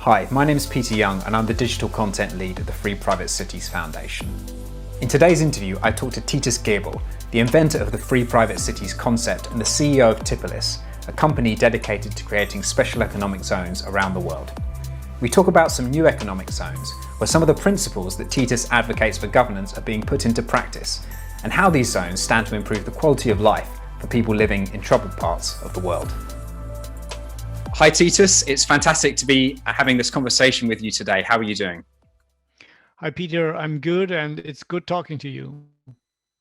Hi, my name is Peter Young and I'm the Digital Content Lead at the Free Private Cities Foundation. In today's interview, I talked to Titus Gebel, the inventor of the Free Private Cities concept and the CEO of Tipolis, a company dedicated to creating special economic zones around the world. We talk about some new economic zones, where some of the principles that Titus advocates for governance are being put into practice, and how these zones stand to improve the quality of life for people living in troubled parts of the world. Hi Titus, it's fantastic to be having this conversation with you today. How are you doing? Hi Peter, I'm good and it's good talking to you.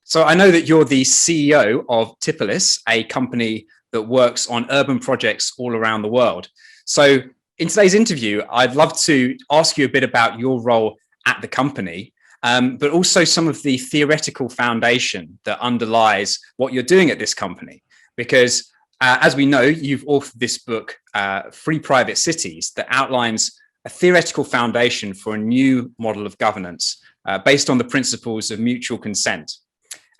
So I know that you're the CEO of Tipolis, a company that works on urban projects all around the world. So in today's interview, I'd love to ask you a bit about your role at the company, but also some of the theoretical foundation that underlies what you're doing at this company. Because as we know, you've authored this book, Free Private Cities, that outlines a theoretical foundation for a new model of governance based on the principles of mutual consent.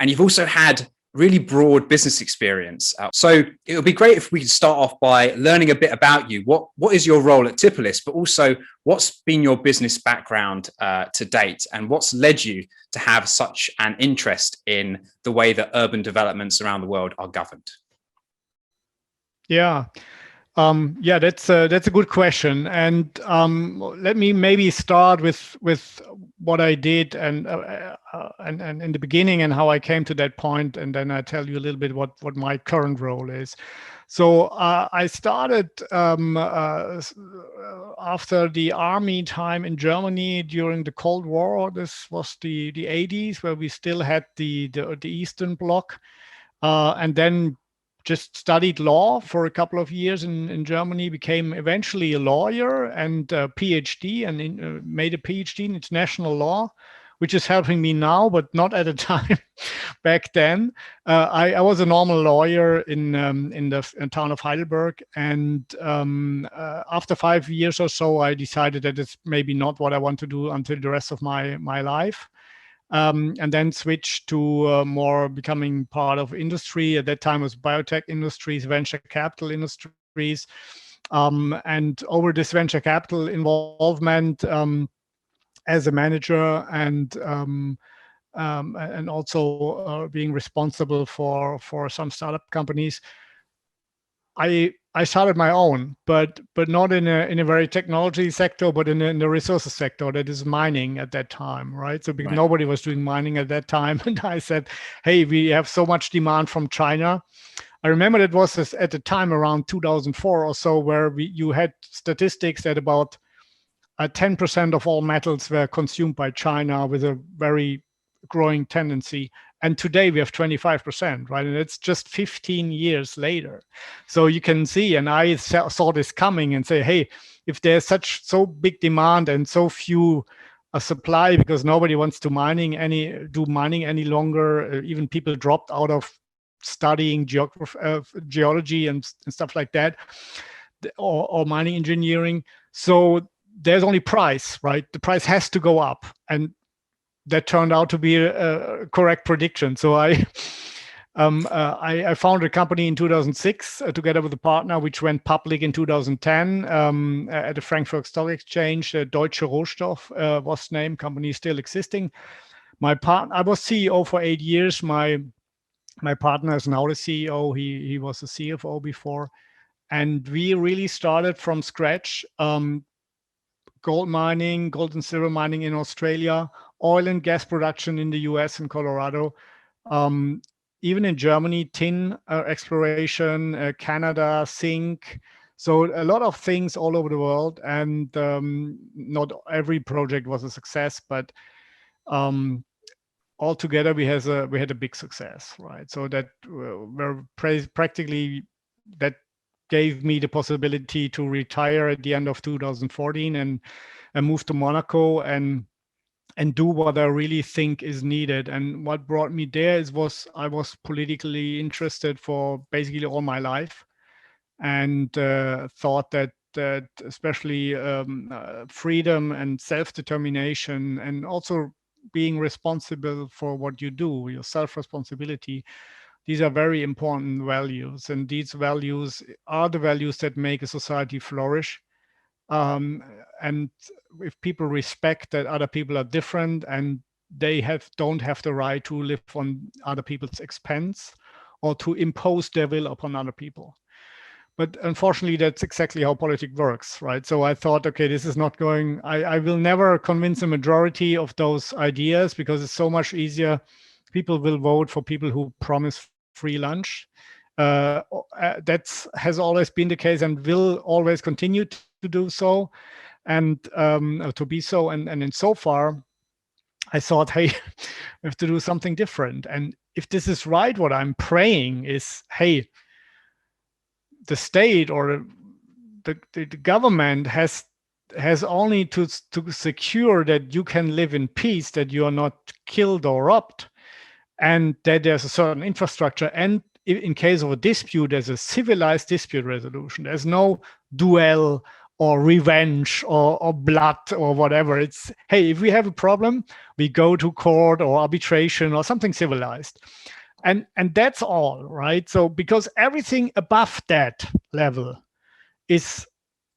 And you've also had really broad business experience. So it would be great if we could start off by learning a bit about you. What is your role at Tipolis, but also what's been your business background to date, and what's led you to have such an interest in the way that urban developments around the world are governed? Yeah, that's a good question, and let me maybe start with what I did and in the beginning and how I came to that point, and then I tell you a little bit what my current role is. So I started after the army time in Germany during the Cold War. This was the 80s, where we still had the Eastern Bloc, and then just studied law for a couple of years in Germany, became eventually a lawyer and a PhD, and made a PhD in international law, which is helping me now, but not at a time back then. I was a normal lawyer in the town of Heidelberg, and after 5 years or so, I decided that it's maybe not what I want to do until the rest of my life. And then switched to more becoming part of industry. At that time it was biotech industries, venture capital industries. And over this venture capital involvement as a manager and also being responsible for some startup companies, I started my own, but not in a very technology sector, but in the resources sector, that is mining at that time, right? So because nobody was doing mining at that time, and I said, hey, we have so much demand from China. I remember it was at the time around 2004 or so, where you had statistics that about 10% of all metals were consumed by China, with a very growing tendency. And today we have 25%, right? And it's just 15 years later. So you can see, and I saw this coming and say, hey, if there's so big demand and so few supply, because nobody wants to do mining any longer, even people dropped out of studying geology and stuff like that, or mining engineering. So there's only price, right? The price has to go up. And that turned out to be a correct prediction. So I founded a company in 2006 together with a partner, which went public in 2010 at the Frankfurt Stock Exchange. Deutsche Rohstoff was the name. Company is still existing. I was CEO for 8 years. My partner is now the CEO. He was the CFO before, and we really started from scratch. Gold and silver mining in Australia, oil and gas production in the US and Colorado, even in Germany, tin exploration, Canada, zinc. So a lot of things all over the world, and not every project was a success, but altogether we had a big success, right? So that practically that gave me the possibility to retire at the end of 2014 and move to Monaco and do what I really think is needed. And what brought me there I was politically interested for basically all my life, and thought that especially freedom and self-determination, and also being responsible for what you do, your self-responsibility, these are very important values, and these values are the values that make a society flourish. if people respect that other people are different and they don't have the right to live on other people's expense or to impose their will upon other people. But unfortunately, that's exactly how politics works, right? So I thought, okay, this is not going, I will never convince a majority of those ideas because it's so much easier. People will vote for people who promise free lunch. That has always been the case and will always continue to do so and to be so. And in so far, I thought, hey, we have to do something different. And if this is right, what I'm praying is, hey, the state or the government has only to secure that you can live in peace, that you are not killed or robbed, and that there's a certain infrastructure. And in case of a dispute, there's a civilized dispute resolution. There's no duel or revenge or blood or whatever. It's, hey, if we have a problem, we go to court or arbitration or something civilized. And that's all, right? So because everything above that level is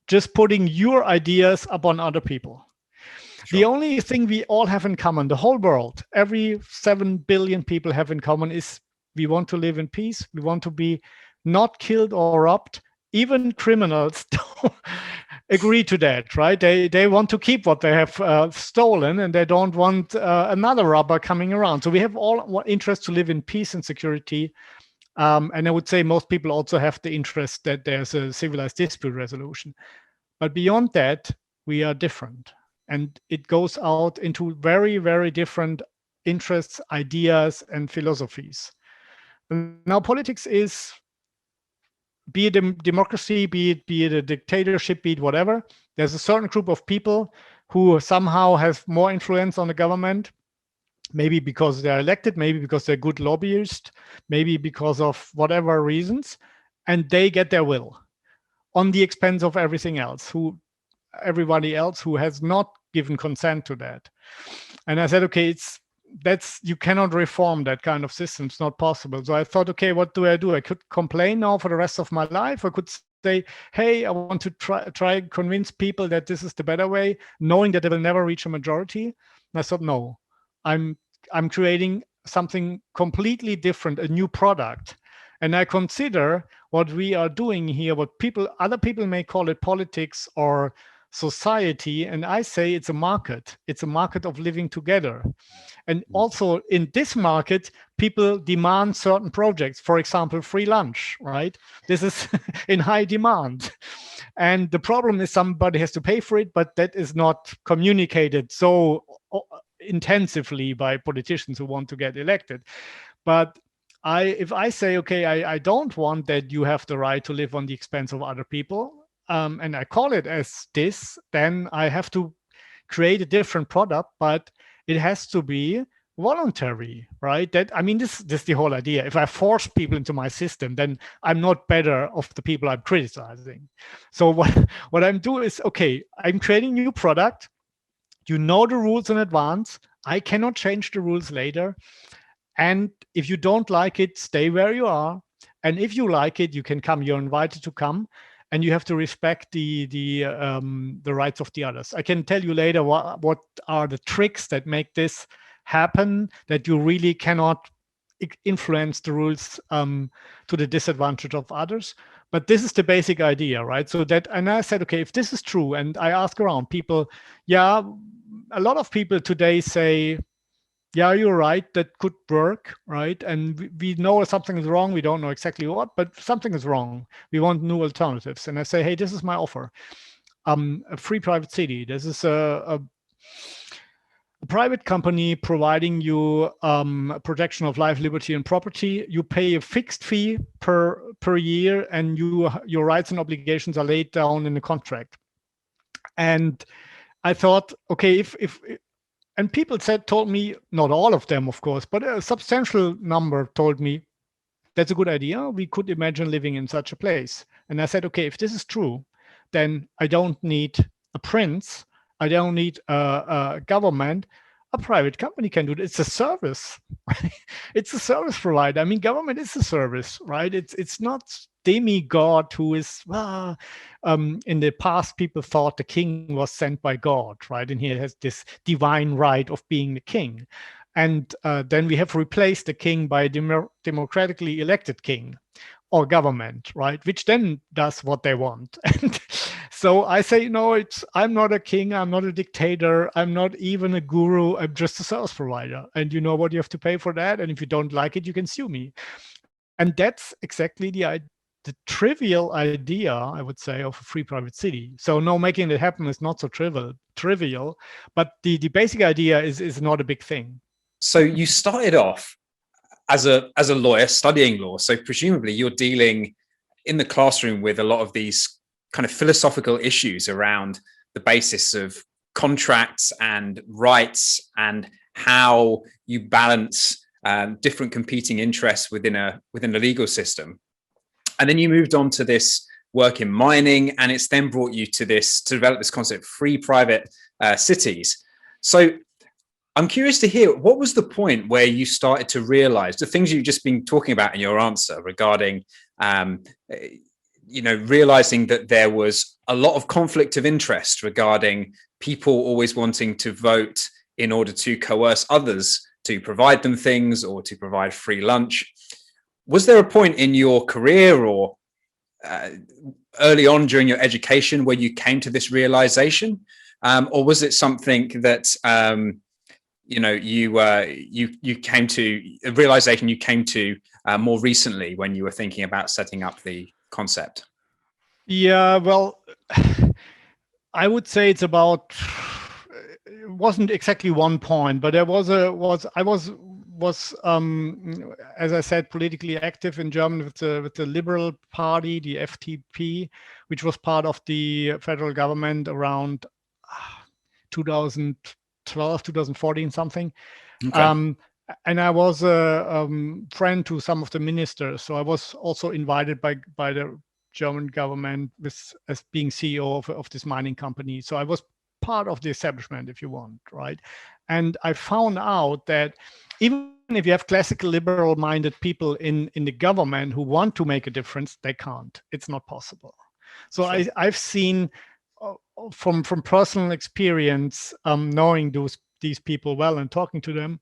just putting your ideas upon other people. Sure. The only thing we all have in common, the whole world, every 7 billion people have in common is we want to live in peace. We want to be not killed or robbed. Even criminals don't agree to that, right? They want to keep what they have stolen, and they don't want another robber coming around. So we have all interest to live in peace and security. And I would say most people also have the interest that there's a civilized dispute resolution. But beyond that, we are different. And it goes out into very, very different interests, ideas, and philosophies. And now politics is, be it a democracy, be it a dictatorship, be it whatever, there's a certain group of people who somehow have more influence on the government, maybe because they're elected, maybe because they're good lobbyists, maybe because of whatever reasons, and they get their will on the expense of everybody else who has not given consent to that. And I said, okay, you cannot reform that kind of system. It's not possible. So I thought, okay, what do? I could complain now for the rest of my life. I could say, hey, I want to try convince people that this is the better way, knowing that they will never reach a majority. And I thought, no, I'm creating something completely different, a new product. And I consider what we are doing here, what other people may call it politics or society, and I say it's a market. It's a market of living together. And also in this market, people demand certain projects, for example, free lunch, right? This is in high demand. And the problem is somebody has to pay for it, but that is not communicated so intensively by politicians who want to get elected. But if I say, okay, I don't want that you have the right to live on the expense of other people, and I call it as this, then I have to create a different product, but it has to be voluntary, right? This is the whole idea. If I force people into my system, then I'm not better off the people I'm criticizing. So what I'm doing is, okay, I'm creating a new product. You know the rules in advance. I cannot change the rules later. And if you don't like it, stay where you are. And if you like it, you can come. You're invited to come. And you have to respect the rights of the others. I can tell you later what are the tricks that make this happen, that you really cannot influence the rules to the disadvantage of others. But this is the basic idea, right? So and I said, okay, if this is true, and I ask around people, yeah, a lot of people today say, yeah, you're right, that could work, right? And we know something is wrong. We don't know exactly what, but something is wrong. We want new alternatives. And I say, hey, this is my offer. A free private city. This is a private company providing you protection of life, liberty, and property. You pay a fixed fee per year, and your rights and obligations are laid down in the contract. And I thought, okay, and people told me, not all of them, of course, but a substantial number told me, that's a good idea. We could imagine living in such a place. And I said, okay, if this is true, then I don't need a prince. I don't need a government. a private company can do it. It's a service, right? It's a service provider. I mean, government is a service, right? It's not demigod who is, in the past, people thought the king was sent by God, right? And he has this divine right of being the king. And then we have replaced the king by a democratically elected king or government, right? Which then does what they want. And so I say, no, I'm not a king, I'm not a dictator, I'm not even a guru, I'm just a service provider. And you know what you have to pay for that. And if you don't like it, you can sue me. And that's exactly the trivial idea, I would say, of a free private city. So no, making it happen is not so trivial, but the basic idea is not a big thing. So you started off as a lawyer studying law. So presumably you're dealing in the classroom with a lot of these kind of philosophical issues around the basis of contracts and rights and how you balance different competing interests within the legal system. And then you moved on to this work in mining, and it's then brought you to develop this concept of free private cities. So I'm curious to hear, what was the point where you started to realize the things you've just been talking about in your answer regarding, realizing that there was a lot of conflict of interest regarding people always wanting to vote in order to coerce others to provide them things or to provide free lunch. Was there a point in your career or early on during your education where you came to this realization? Or was it something that, you came to a realization you came to more recently when you were thinking about setting up the concept? Yeah, well, I would say it wasn't exactly one point, but I was as I said, politically active in Germany with the Liberal Party, the FDP, which was part of the federal government around 2012, 2014, something. Okay. And I was a friend to some of the ministers, so I was also invited by the German government as being CEO of this mining company. So I was part of the establishment, if you want, right? And I found out that even if you have classical liberal-minded people in the government who want to make a difference, they can't. It's not possible. So sure. I've seen from personal experience, knowing these people well and talking to them,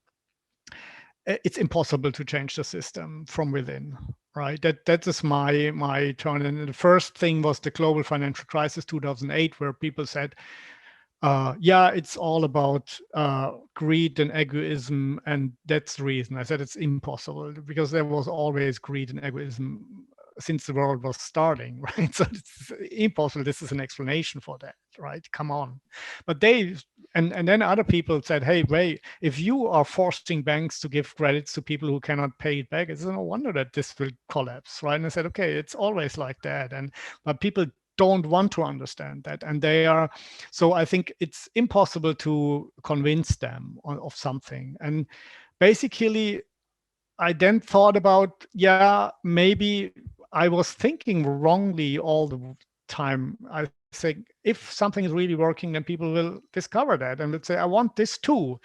it's impossible to change the system from within, right? That is my turn. And the first thing was the global financial crisis, 2008, where people said, it's all about greed and egoism, and that's the reason. I said it's impossible because there was always greed and egoism since the world was starting, right? So it's impossible. This is an explanation for that, right? Come on. But and then other people said, hey, wait, if you are forcing banks to give credits to people who cannot pay it back, it's no wonder that this will collapse, right? And I said, okay, it's always like that. But people don't want to understand that, and so I think it's impossible to convince them of something. And basically I then thought about, maybe I was thinking wrongly all the time. I think if something is really working, then people will discover that and let's say, I want this too.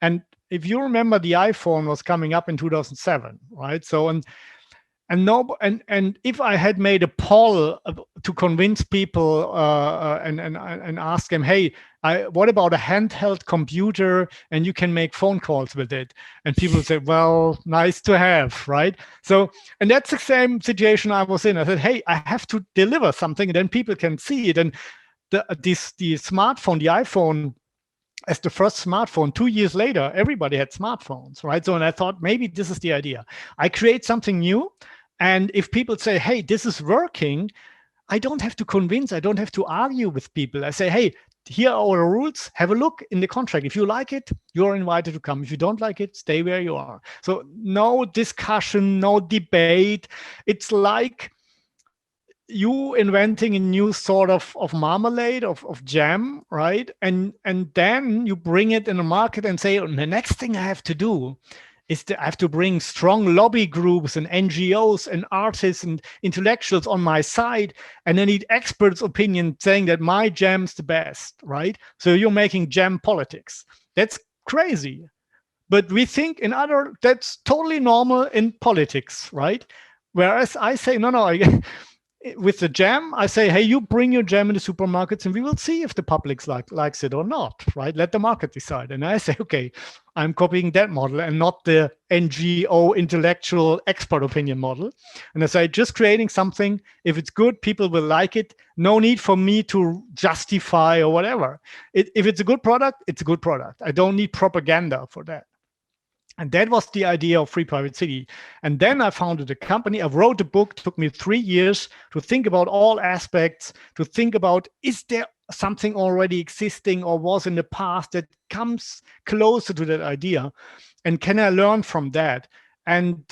And if you remember, the iPhone was coming up in 2007, right? So and if I had made a poll to convince people and ask them, hey, what about a handheld computer and you can make phone calls with it? And people say, well, nice to have, right? So, and that's the same situation I was in. I said, hey, I have to deliver something, and then people can see it. And the smartphone, the iPhone, as the first smartphone, 2 years later, everybody had smartphones, right? So, and I thought, maybe this is the idea. I create something new. And if people say, hey, this is working, I don't have to convince, I don't have to argue with people. I say, hey, here are our rules, have a look in the contract. If you like it, you're invited to come. If you don't like it, stay where you are. So no discussion, no debate. It's like you inventing a new sort of marmalade, of jam, right? And then you bring it in the market and say, the next thing I have to do is I have to bring strong lobby groups and NGOs and artists and intellectuals on my side, and I need experts' opinion saying that my jam's the best, right? So you're making jam politics. That's crazy. But we think that's totally normal in politics, right? Whereas I say, no, with the jam, I say, hey, you bring your jam in the supermarkets and we will see if the public likes it or not, right? Let the market decide. And I say, okay, I'm copying that model and not the NGO intellectual expert opinion model. And I say, just creating something, if it's good, people will like it. No need for me to justify or whatever. If it's a good product, it's a good product. I don't need propaganda for that. And that was the idea of Free Private City. And then I founded a company. I wrote a book. It took me 3 years to think about all aspects, to think about, is there something already existing or was in the past that comes closer to that idea? And can I learn from that? And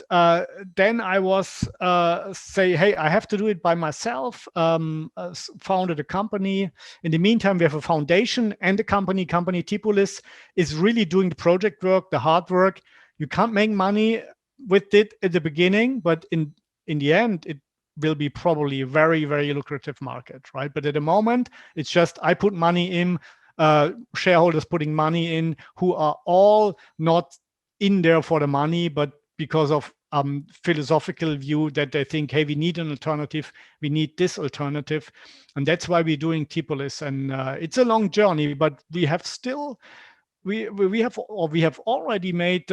then I was say, hey, I have to do it by myself. Founded a company. In the meantime, we have a foundation and a company Tipolis is really doing the project work, the hard work. You can't make money with it at the beginning, but in the end, it will be probably a very, very lucrative market, right? But at the moment, it's just I put money in, shareholders putting money in, who are all not in there for the money, but because of philosophical view that they think, hey, we need an alternative, we need this alternative, and that's why we're doing Tipolis. And it's a long journey, but we have still, we have already made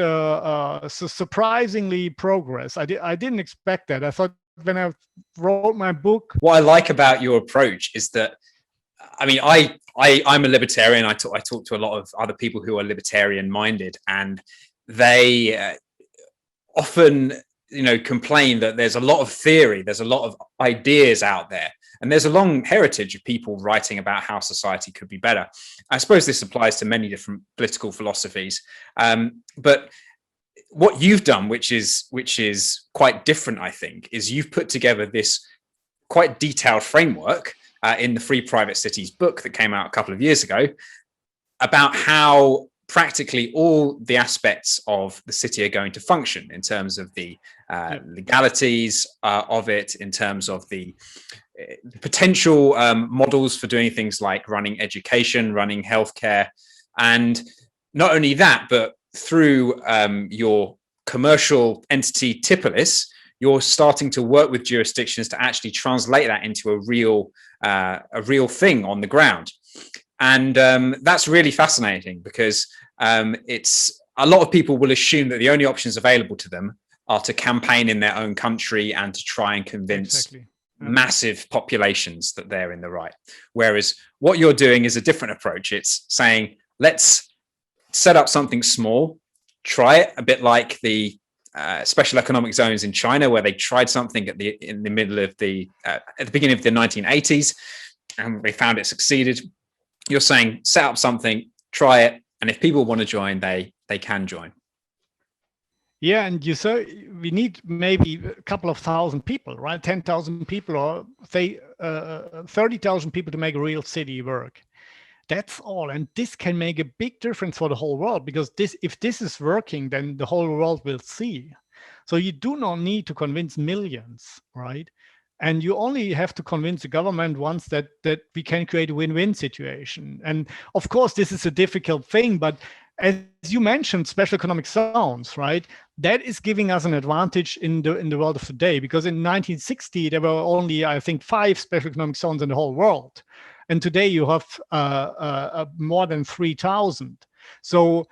surprisingly progress. I didn't expect that. I thought when I wrote my book. What I like about your approach is that, I mean, I'm a libertarian. I talk to a lot of other people who are libertarian minded, and they often, complain that there's a lot of theory, there's a lot of ideas out there, and there's a long heritage of people writing about how society could be better. I suppose this applies to many different political philosophies, but what you've done, which is quite different, I think, is you've put together this quite detailed framework in the Free Private Cities book that came out a couple of years ago about how practically all the aspects of the city are going to function in terms of the legalities of it, in terms of the potential models for doing things like running education, running healthcare. And not only that, but through your commercial entity Tipolis, you're starting to work with jurisdictions to actually translate that into a real thing on the ground. And that's really fascinating because it's a lot of people will assume that the only options available to them are to campaign in their own country and to try and convince massive populations that they're in the right. Whereas what you're doing is a different approach. It's saying, let's set up something small, try it, a bit like the special economic zones in China, where they tried something at the beginning of the 1980s, and they found it succeeded. You're saying, set up something, try it, and if people want to join, they can join. Yeah, and we need maybe a couple of thousand people, right? 10,000 people, or say 30,000 people to make a real city work. That's all, and this can make a big difference for the whole world, because if this is working, then the whole world will see. So you do not need to convince millions, right? And you only have to convince the government once that we can create a win-win situation. And of course, this is a difficult thing, but as you mentioned, special economic zones, right? That is giving us an advantage in the world of today, because in 1960, there were only, I think, 5 special economic zones in the whole world. And today you have more than 3,000. So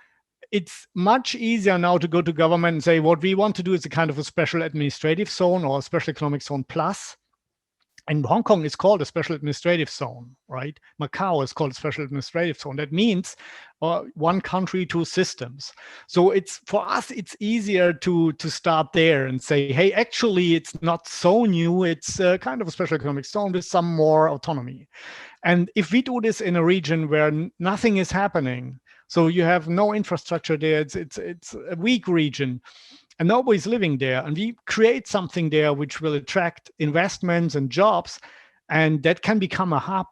it's much easier now to go to government and say, what we want to do is a kind of a special administrative zone or a special economic zone plus. And Hong Kong is called a special administrative zone, right? Macau is called a special administrative zone. That means one country, 2 systems. So for us, it's easier to start there and say, hey, actually, it's not so new. It's kind of a special economic zone with some more autonomy. And if we do this in a region where nothing is happening, so you have no infrastructure there, it's a weak region, and nobody's living there, and we create something there which will attract investments and jobs, and that can become a hub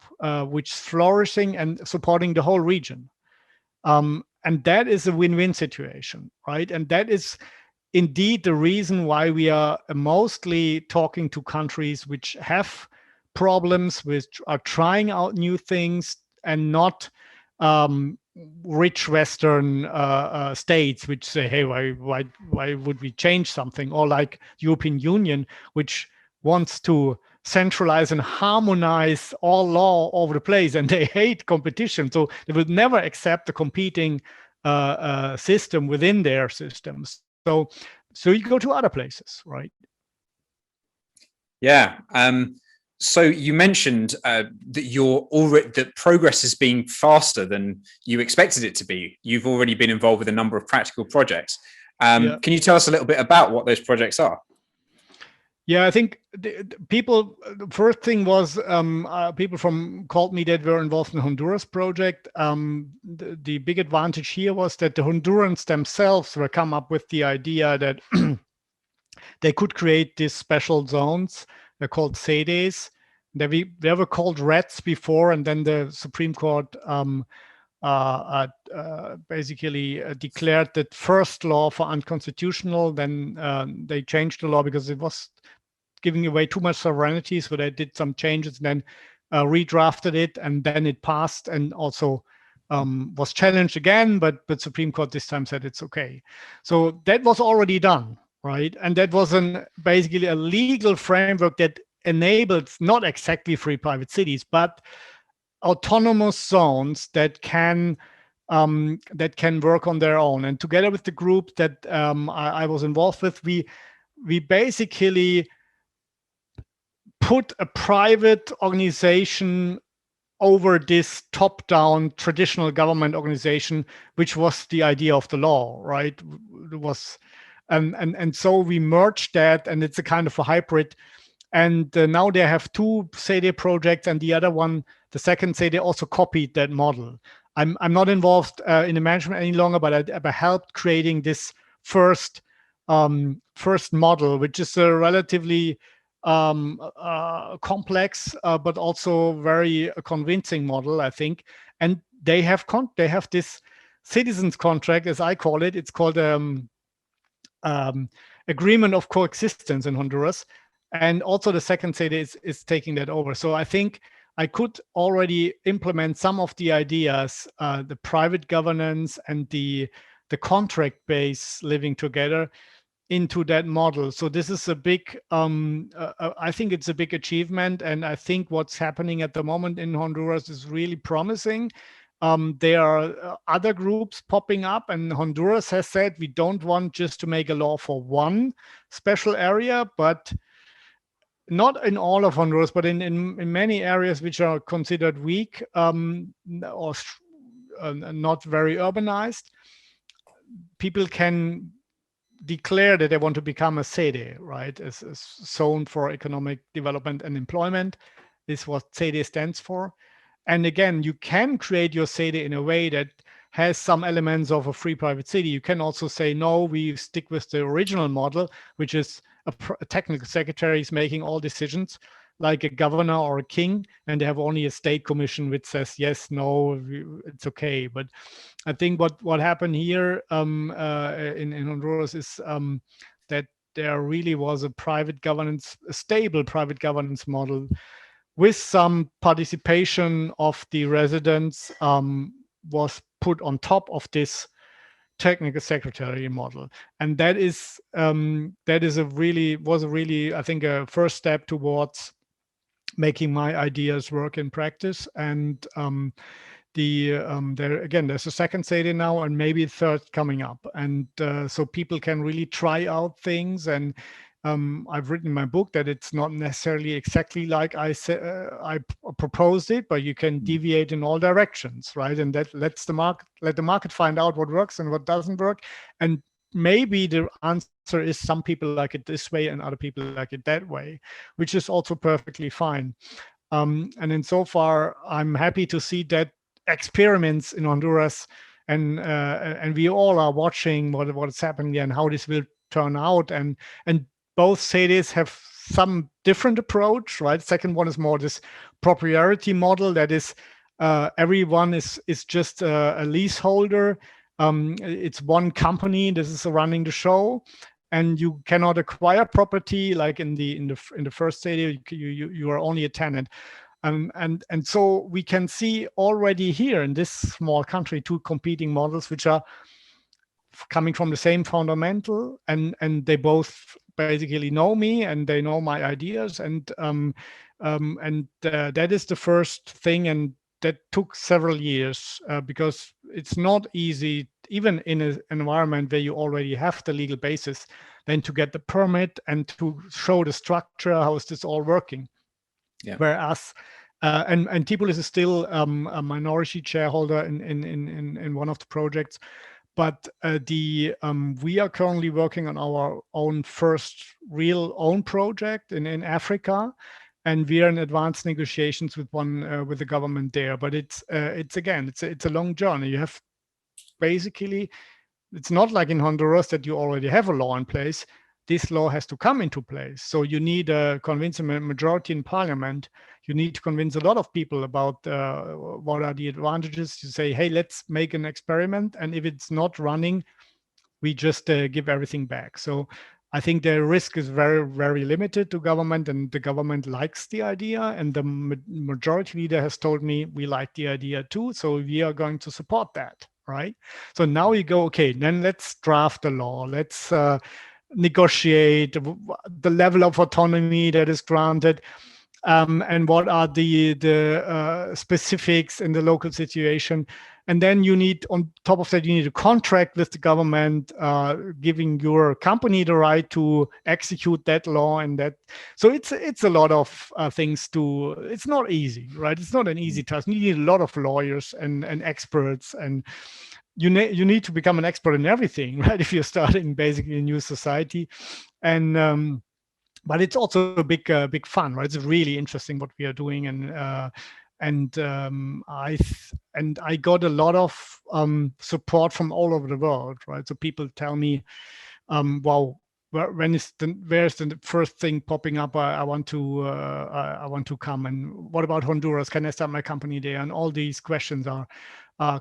which is flourishing and supporting the whole region. And that is a win-win situation, right? And that is indeed the reason why we are mostly talking to countries which have problems, which are trying out new things and not rich Western states, which say, "Hey, why would we change something?" Or like European Union, which wants to centralize and harmonize all law over the place, and they hate competition, so they would never accept a competing system within their systems. So you go to other places, right? Yeah. So you mentioned that that progress has been faster than you expected it to be. You've already been involved with a number of practical projects. Can you tell us a little bit about what those projects are? Yeah, I think the first thing was people called me that were involved in the Honduras project. The big advantage here was that the Hondurans themselves were come up with the idea that they could create these special zones. They're called ZEDEs. They were called REDs before, and then the Supreme Court basically declared that first law for unconstitutional. Then they changed the law because it was giving away too much sovereignty, so they did some changes and then redrafted it, and then it passed and also was challenged again, but Supreme Court this time said it's okay. So that was already done, right? And that was basically a legal framework that enabled not exactly free private cities, but autonomous zones that can work on their own. And together with the group that I was involved with, we basically put a private organization over this top-down traditional government organization, which was the idea of the law, right? It was, and so we merged that, and it's a kind of a hybrid. And now they have two ZEDE projects, and the other one, the second ZEDE, also copied that model. I'm not involved in the management any longer, but I helped creating this first model, which is a relatively complex but also very convincing model, I think. And they have this citizens contract, as I call it. It's called agreement of coexistence in Honduras. And also the second ZEDE is taking that over. So I think I could already implement some of the ideas, the private governance and the contract-based living together into that model. So this is a big, I think it's a big achievement. And I think what's happening at the moment in Honduras is really promising. There are other groups popping up, and Honduras has said, we don't want just to make a law for one special area, but not in all of Honduras, but in many areas which are considered weak or not very urbanized. People can declare that they want to become a ZEDE, right? As a zone for economic development and employment is what ZEDE stands for. And again, you can create your ZEDE in a way that has some elements of a free private city. You can also say, no, we stick with the original model, which is a technical secretary is making all decisions like a governor or a king, and they have only a state commission which says, yes, no, it's okay. But I think what happened here in Honduras is that there really was a private governance, a stable private governance model with some participation of the residents was put on top of this technical secretary model, and that is a really I think a first step towards making my ideas work in practice. And there's a second ZEDE now, and maybe a third coming up, and so people can really try out things. And I've written in my book that it's not necessarily exactly like I proposed it, but you can deviate in all directions, right? And that let the market find out what works and what doesn't work. And maybe the answer is some people like it this way and other people like it that way, which is also perfectly fine. And in so far, I'm happy to see that experiments in Honduras, and we all are watching what's happening there and how this will turn out. And both ZEDEs have some different approach, right? Second one is more this proprietary model, that is everyone is just a leaseholder. It's one company. This is running the show, and you cannot acquire property like in the first ZEDE. You are only a tenant. And so we can see already here in this small country 2 competing models, which are coming from the same fundamental, and they both basically know me and they know my ideas, and that is the first thing, and that took several years because it's not easy, even in an environment where you already have the legal basis, then to get the permit and to show the structure, how is this all working. Yeah. Whereas and Tipolis is still a minority shareholder in one of the projects. But we are currently working on our own first real own project in Africa, and we are in advanced negotiations with the government there. But it's a long journey. You have basically, it's not like in Honduras that you already have a law in place. This law has to come into place. So you need to convince a majority in parliament. You need to convince a lot of people about what are the advantages. You say, hey, let's make an experiment. And if it's not running, we just give everything back. So I think the risk is very, very limited to government, and the government likes the idea. And the majority leader has told me, we like the idea too. So we are going to support that, right? So now you go, okay, then let's draft the law. Let's negotiate the level of autonomy that is granted, and what are the specifics in the local situation. And then you need, on top of that, you need a contract with the government, giving your company the right to execute that law. And that, so it's a lot of things to, it's not easy, right? It's not an easy task. You need a lot of lawyers and experts, and you need to become an expert in everything, right? If you're starting basically a new society. And but it's also a big fun, right? It's really interesting what we are doing, and I got a lot of support from all over the world, right? So people tell me, wow, where's the first thing popping up? I want to come. And what about Honduras? Can I start my company there? And all these questions are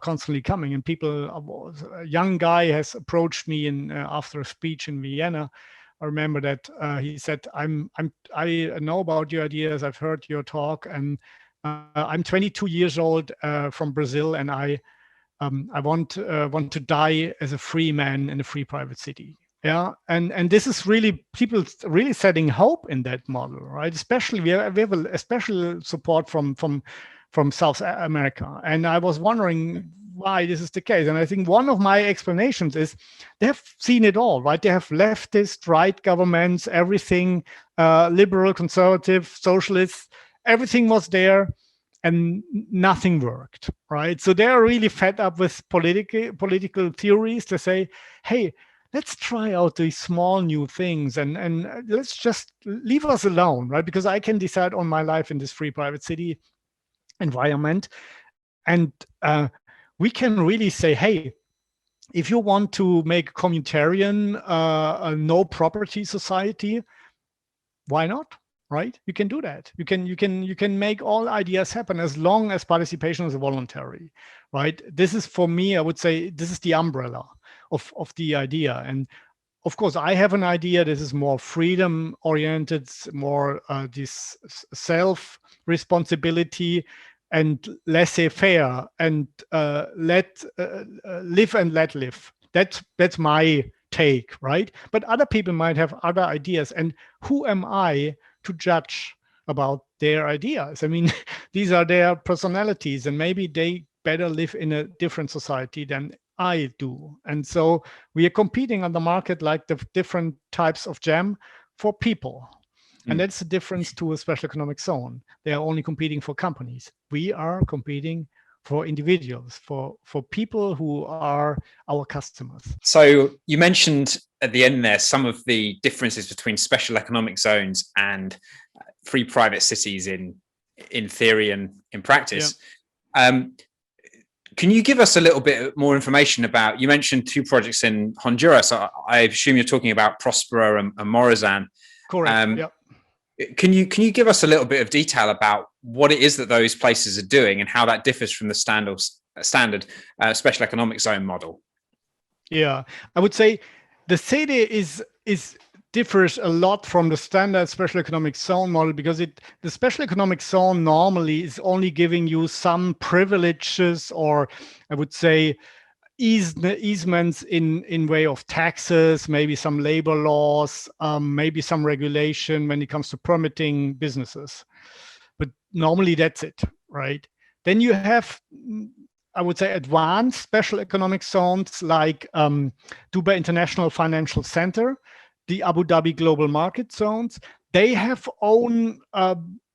constantly coming. And people, a young guy has approached me after a speech in Vienna. I remember that he said, I know about your ideas. I've heard your talk, and I'm 22 years old from Brazil, and I want to die as a free man in a free private city. Yeah, and this is really, people really setting hope in that model, right? Especially we have a special support from South America, and I was wondering why this is the case. And I think one of my explanations is they have seen it all, right? They have leftist, right governments, everything, liberal, conservative, socialist, everything was there, and nothing worked, right? So they are really fed up with political theories to say, hey, let's try out these small new things, and let's just leave us alone, right? Because I can decide on my life in this free private city environment. And we can really say, hey, if you want to make a communitarian, no property society, why not? Right? You can do that. You can make all ideas happen as long as participation is voluntary, right? This is, for me, I would say, this is the umbrella of the idea. And of course, I have an idea. This is more freedom oriented, more this self responsibility and laissez-faire, and live and let live. That's my take, right? But other people might have other ideas, and who am I to judge about their ideas? I mean, these are their personalities, and maybe they better live in a different society than I do. And so we are competing on the market like the different types of jam for people. And that's the difference to a special economic zone. They are only competing for companies. We are competing for individuals, for people who are our customers. So you mentioned at the end there some of the differences between special economic zones and free private cities in theory and in practice. Yeah. Can you give us a little bit more information about, you mentioned 2 projects in Honduras. I assume you're talking about Prospero and Morazan. Correct. Yeah. Can you give us a little bit of detail about what it is that those places are doing and how that differs from the standard special economic zone model? Yeah, I would say the ZEDE is differs a lot from the standard special economic zone model, because the special economic zone normally is only giving you some privileges, or I would say easements in way of taxes, maybe some labor laws, maybe some regulation when it comes to permitting businesses. But normally that's it, right? Then you have, I would say, advanced special economic zones like Dubai International Financial Center, the Abu Dhabi Global Market Zones. They have own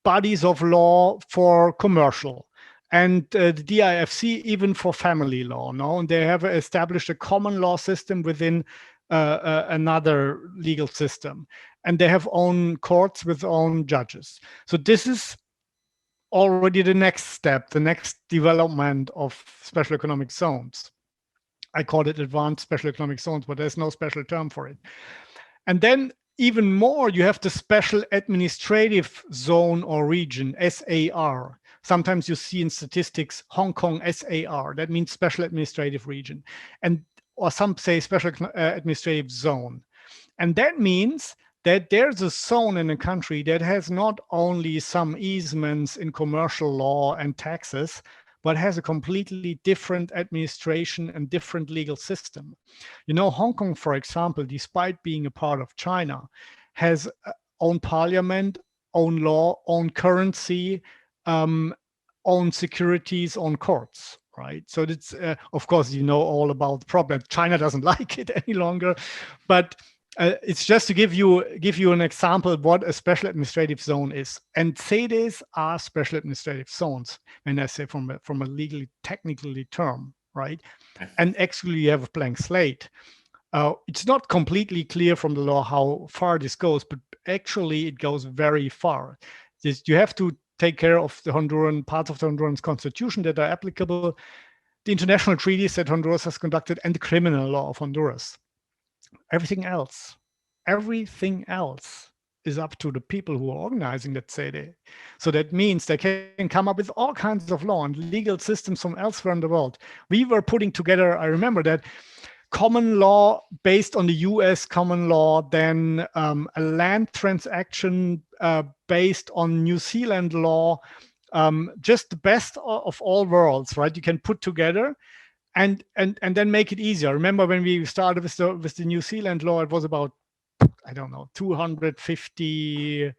bodies of law for commercial, and the DIFC even for family law. No, and they have established a common law system within another legal system, and they have own courts with own judges. So this is already the next step, the next development of special economic zones. I call it advanced special economic zones, but there's no special term for it. And then even more, you have the special administrative zone or region, SAR. Sometimes you see in statistics Hong Kong SAR. That means special administrative region, or some say special administrative zone. And that means that there's a zone in a country that has not only some easements in commercial law and taxes, but has a completely different administration and different legal system. You know, Hong Kong, for example, despite being a part of China, has own parliament, own law, own currency, own securities, own courts, right? So it's, of course, you know all about the problem. China doesn't like it any longer, but it's just to give you an example of what a special administrative zone is. And ZEDEs are special administrative zones, when I say from a legally, technically term, right? And actually you have a blank slate. It's not completely clear from the law how far this goes, but actually it goes very far. You have to take care of the Honduran parts of the Honduran constitution that are applicable, the international treaties that Honduras has conducted, and the criminal law of Honduras. Everything else is up to the people who are organizing that ZEDE. So that means they can come up with all kinds of law and legal systems from elsewhere in the world. We were putting together, I remember that, common law based on the US common law, then a land transaction based on New Zealand law, just the best of all worlds, right? You can put together and then make it easier. Remember when we started with the New Zealand law, it was about, I don't know, 250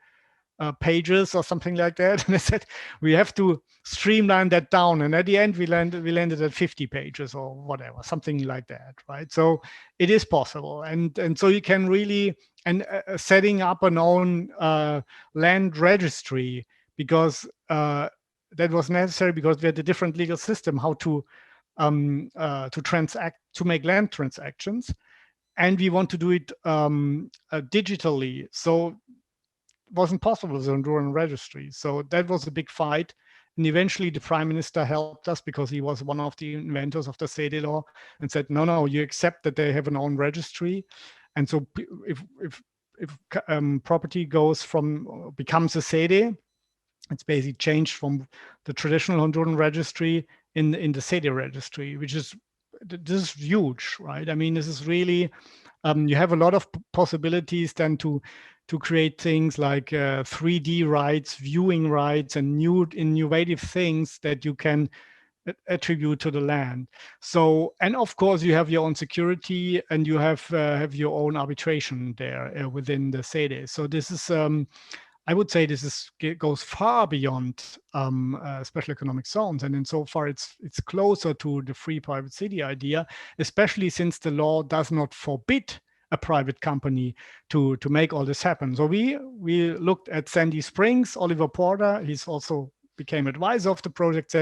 pages or something like that. And I said, we have to streamline that down. And at the end, we landed at 50 pages or whatever, something like that, right? So it is possible. And so you can really, setting up an own land registry, because that was necessary, because we had a different legal system, how to transact, to make land transactions, and we want to do it digitally. So it wasn't possible with the Honduran registry. So that was a big fight, and eventually the prime minister helped us, because he was one of the inventors of the ZEDE law, and said, no, you accept that they have an own registry, and so if property becomes a ZEDE, it's basically changed from the traditional Honduran registry in the ZEDE registry, which is, this is huge, right? I mean, this is really, you have a lot of possibilities then to create things like 3D rights, viewing rights, and new innovative things that you can attribute to the land. So, and of course you have your own security, and you have your own arbitration there within the ZEDE. So this is, I would say this goes far beyond special economic zones, and insofar it's closer to the free private city idea, especially since the law does not forbid a private company to make all this happen. So we looked at Sandy Springs. Oliver Porter, he's also became advisor of the project.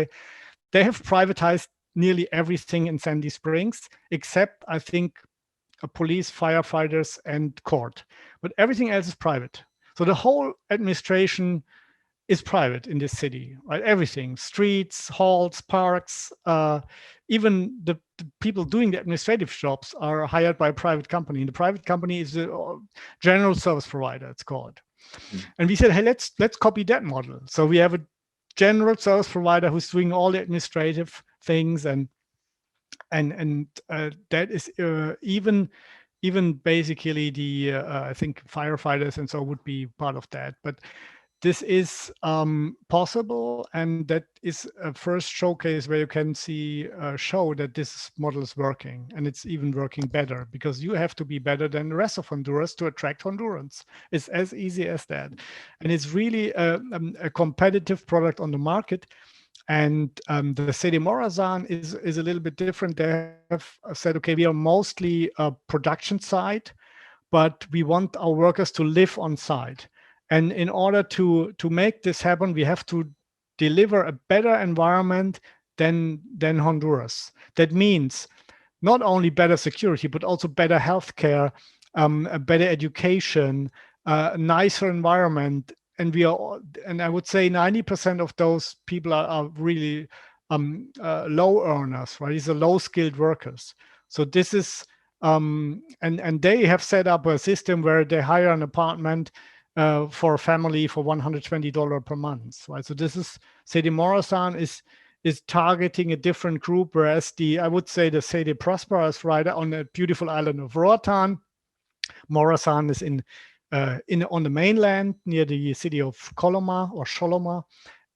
They have privatized nearly everything in Sandy Springs, except I think police, firefighters, and court, but everything else is private. So the whole administration is private in this city, right? Everything, streets, halls, parks, even the people doing the administrative jobs are hired by a private company. And the private company is a general service provider, it's called. And we said, hey, let's copy that model. So we have a general service provider who's doing all the administrative things, and that is even even basically the I think firefighters and so would be part of that. But this is possible, and that is a first showcase where you can see show that this model is working, and it's even working better, because you have to be better than the rest of Honduras to attract Hondurans. It's as easy as that, and it's really a competitive product on the market. And the ZEDE Morazan is a little bit different. They have said, okay, we are mostly a production site, but we want our workers to live on site. And in order to make this happen, we have to deliver a better environment than Honduras. That means not only better security, but also better healthcare, a better education, a nicer environment. And I would say 90% of those people are really low earners, right? These are low skilled workers. So this is, and they have set up a system where they hire an apartment for a family for $120 per month, right? So this is, ZEDE Morazan is targeting a different group, whereas I would say the ZEDE Prosperous, right, on the beautiful island of Roatan. Morazan is on the mainland near the city of Coloma or Choloma,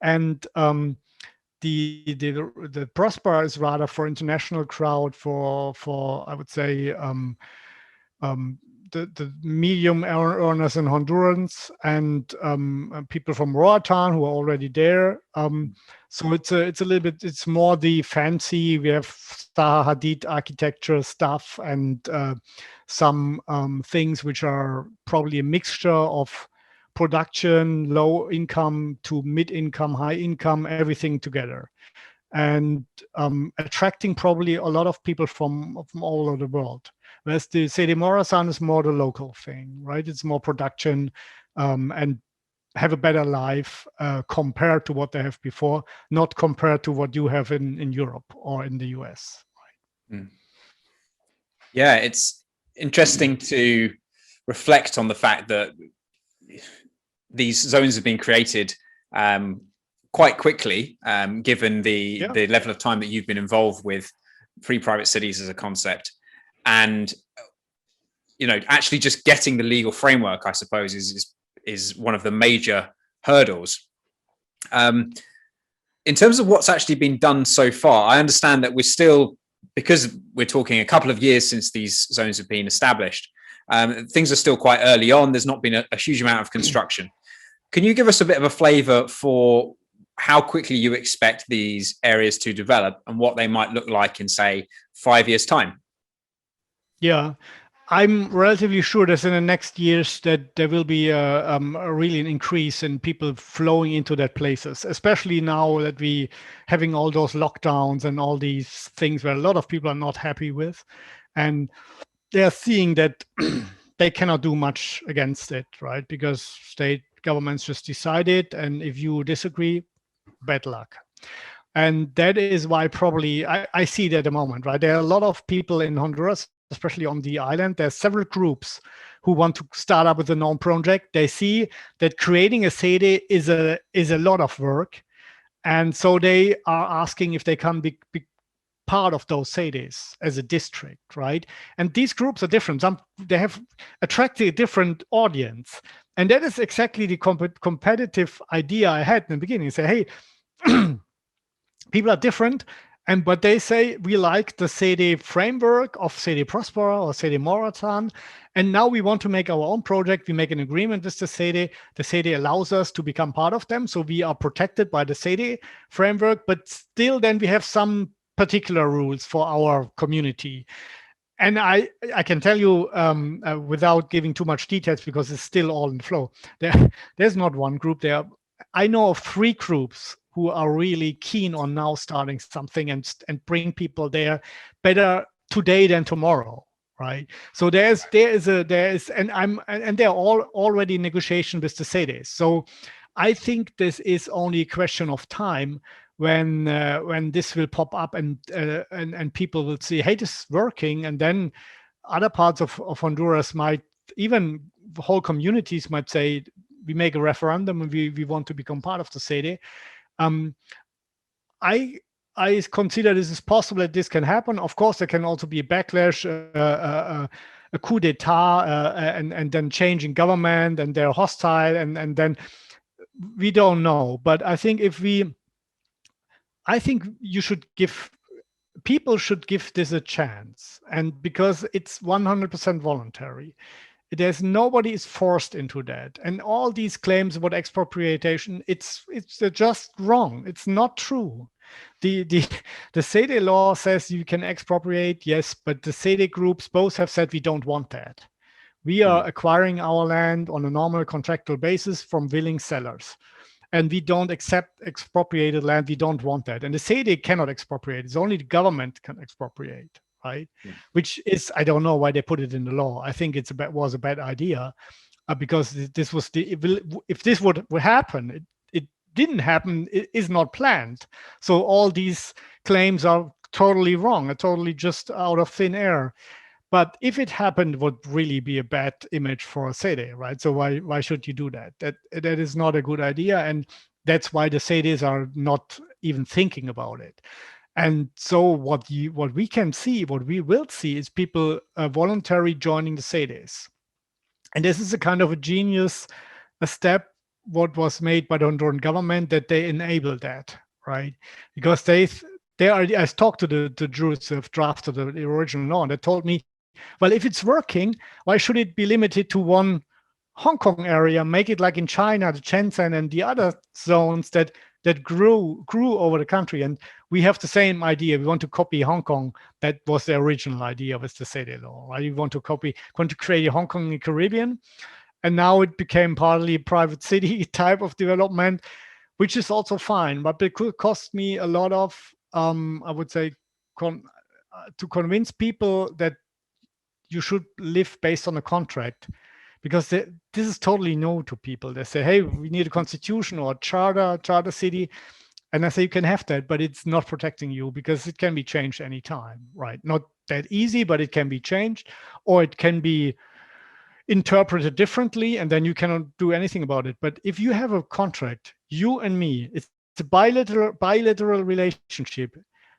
and the Prosper is rather for international crowd, for I would say the medium earners in Honduras, and people from Roatan who are already there. So it's a little bit, it's more the fancy. We have Zaha Hadid architecture stuff, and some things which are probably a mixture of production, low income to mid income, high income, everything together, and attracting probably a lot of people from all over the world. Whereas the ZEDE Morazan is more the local thing, right? It's more production and have a better life compared to what they have before, not compared to what you have in Europe or in the US. Right? Yeah, it's interesting to reflect on the fact that these zones have been created quite quickly, given the level of time that you've been involved with free private cities as a concept. And, you know, actually just getting the legal framework, I suppose, is one of the major hurdles. In terms of what's actually been done so far, I understand that we're still, because we're talking a couple of years since these zones have been established, things are still quite early on. There's not been a huge amount of construction. Can you give us a bit of a flavor for how quickly you expect these areas to develop and what they might look like in, say, 5 years' time? Yeah, I'm relatively sure that in the next years that there will be a really an increase in people flowing into that places, especially now that we having all those lockdowns and all these things where a lot of people are not happy with, and they're seeing that they cannot do much against it, right? Because state governments just decided, and if you disagree, bad luck. And that is why probably I see that at the moment, right? There are a lot of people in Honduras, especially on the island. There's several groups who want to start up with a known project. They see that creating a ZEDE is a lot of work. And so they are asking if they can be part of those ZEDEs as a district, right? And these groups are different. They have attracted a different audience. And that is exactly the competitive idea I had in the beginning. Say, hey, people are different, but they say we like the ZEDE framework of ZEDE Prospera or ZEDE Morazan, and now we want to make our own project. We make an agreement with the ZEDE. The ZEDE allows us to become part of them, so we are protected by the ZEDE framework, but still then we have some particular rules for our community. And I can tell you without giving too much details, because it's still all in flow. There's not one group there. I know of 3 groups who are really keen on now starting something and bring people there better today than tomorrow, right? So there is, and they're all already in negotiation with the ZEDEs. So I think this is only a question of time when this will pop up and people will see, hey, this is working, and then other parts of Honduras might, even whole communities might say, we make a referendum and we want to become part of the ZEDE. I I consider this is possible that this can happen. Of course, there can also be a backlash, a coup d'etat, and then changing government, and they're hostile, and then we don't know. But I think I think people should give this a chance, and because it's 100% voluntary. Nobody is forced into that, and all these claims about expropriation, it's just wrong. It's not true. The ZEDE law says you can expropriate, yes, but the ZEDE groups both have said we don't want that. We are acquiring our land on a normal contractual basis from willing sellers, and we don't accept expropriated land. We don't want that, and the ZEDE cannot expropriate. It's only the government can expropriate. Right, which is, I don't know why they put it in the law. I think was a bad idea, because this was if this would happen, it didn't happen. It is not planned. So all these claims are totally wrong, totally just out of thin air. But if it happened, it would really be a bad image for ZEDE, right? So why should you do that? That is not a good idea, and that's why the ZEDEs are not even thinking about it. And so what we can see, what we will see, is people voluntarily joining the ZEDEs. And this is a kind of a genius step what was made by the Honduran government, that they enable that, right? Because they are. I talked to the jurists who have drafted the original law, and they told me, well, if it's working, why should it be limited to one Hong Kong area? Make it like in China, the Shenzhen and the other zones that grew over the country. And we have the same idea. We want to copy Hong Kong. That was the original idea with the ZEDE law, right? You want to create a Hong Kong in the Caribbean, and now it became partly a private city type of development, which is also fine, but it could cost me a lot of, I would say, to convince people that you should live based on a contract. Because this is totally new to people. They say, hey, we need a constitution or a charter city. And I say, you can have that, but it's not protecting you, because it can be changed anytime, right? Not that easy, but it can be changed, or it can be interpreted differently, and then you cannot do anything about it. But if you have a contract, you and me, it's a bilateral relationship.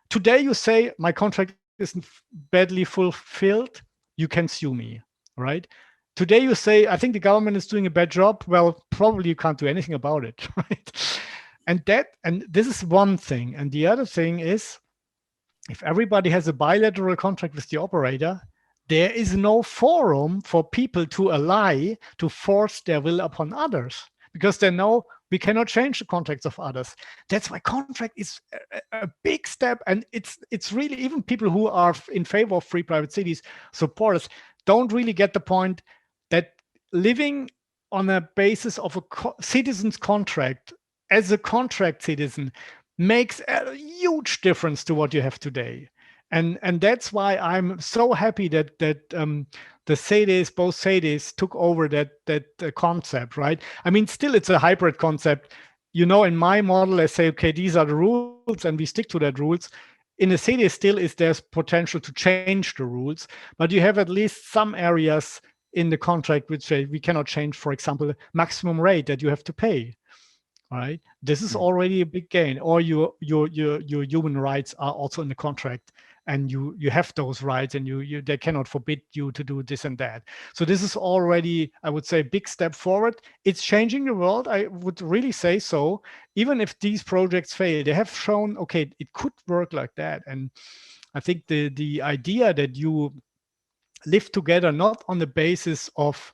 Today you say, my contract isn't badly fulfilled, you can sue me, right? Today you say, I think the government is doing a bad job. Well, probably you can't do anything about it, right? And this is one thing. And the other thing is, if everybody has a bilateral contract with the operator, there is no forum for people to lie, to force their will upon others, because they know we cannot change the contracts of others. That's why contract is a big step. And it's really, even people who are in favor of free private cities, supporters, don't really get the point that living on a basis of a citizen's contract as a contract citizen makes a huge difference to what you have today. And that's why I'm so happy that the ZEDEs, both ZEDEs, took over that concept, right? I mean, still it's a hybrid concept. You know, in my model, I say, okay, these are the rules, and we stick to that rules. In the ZEDE still there's potential to change the rules, but you have at least some areas in the contract which say we cannot change, for example, the maximum rate that you have to pay. Right? This is already a big gain. Or your human rights are also in the contract, and you have those rights, and they cannot forbid you to do this and that. So this is already, I would say, a big step forward. It's changing the world. I would really say so. Even if these projects fail, they have shown, okay, it could work like that. And I think the idea that you live together not on the basis of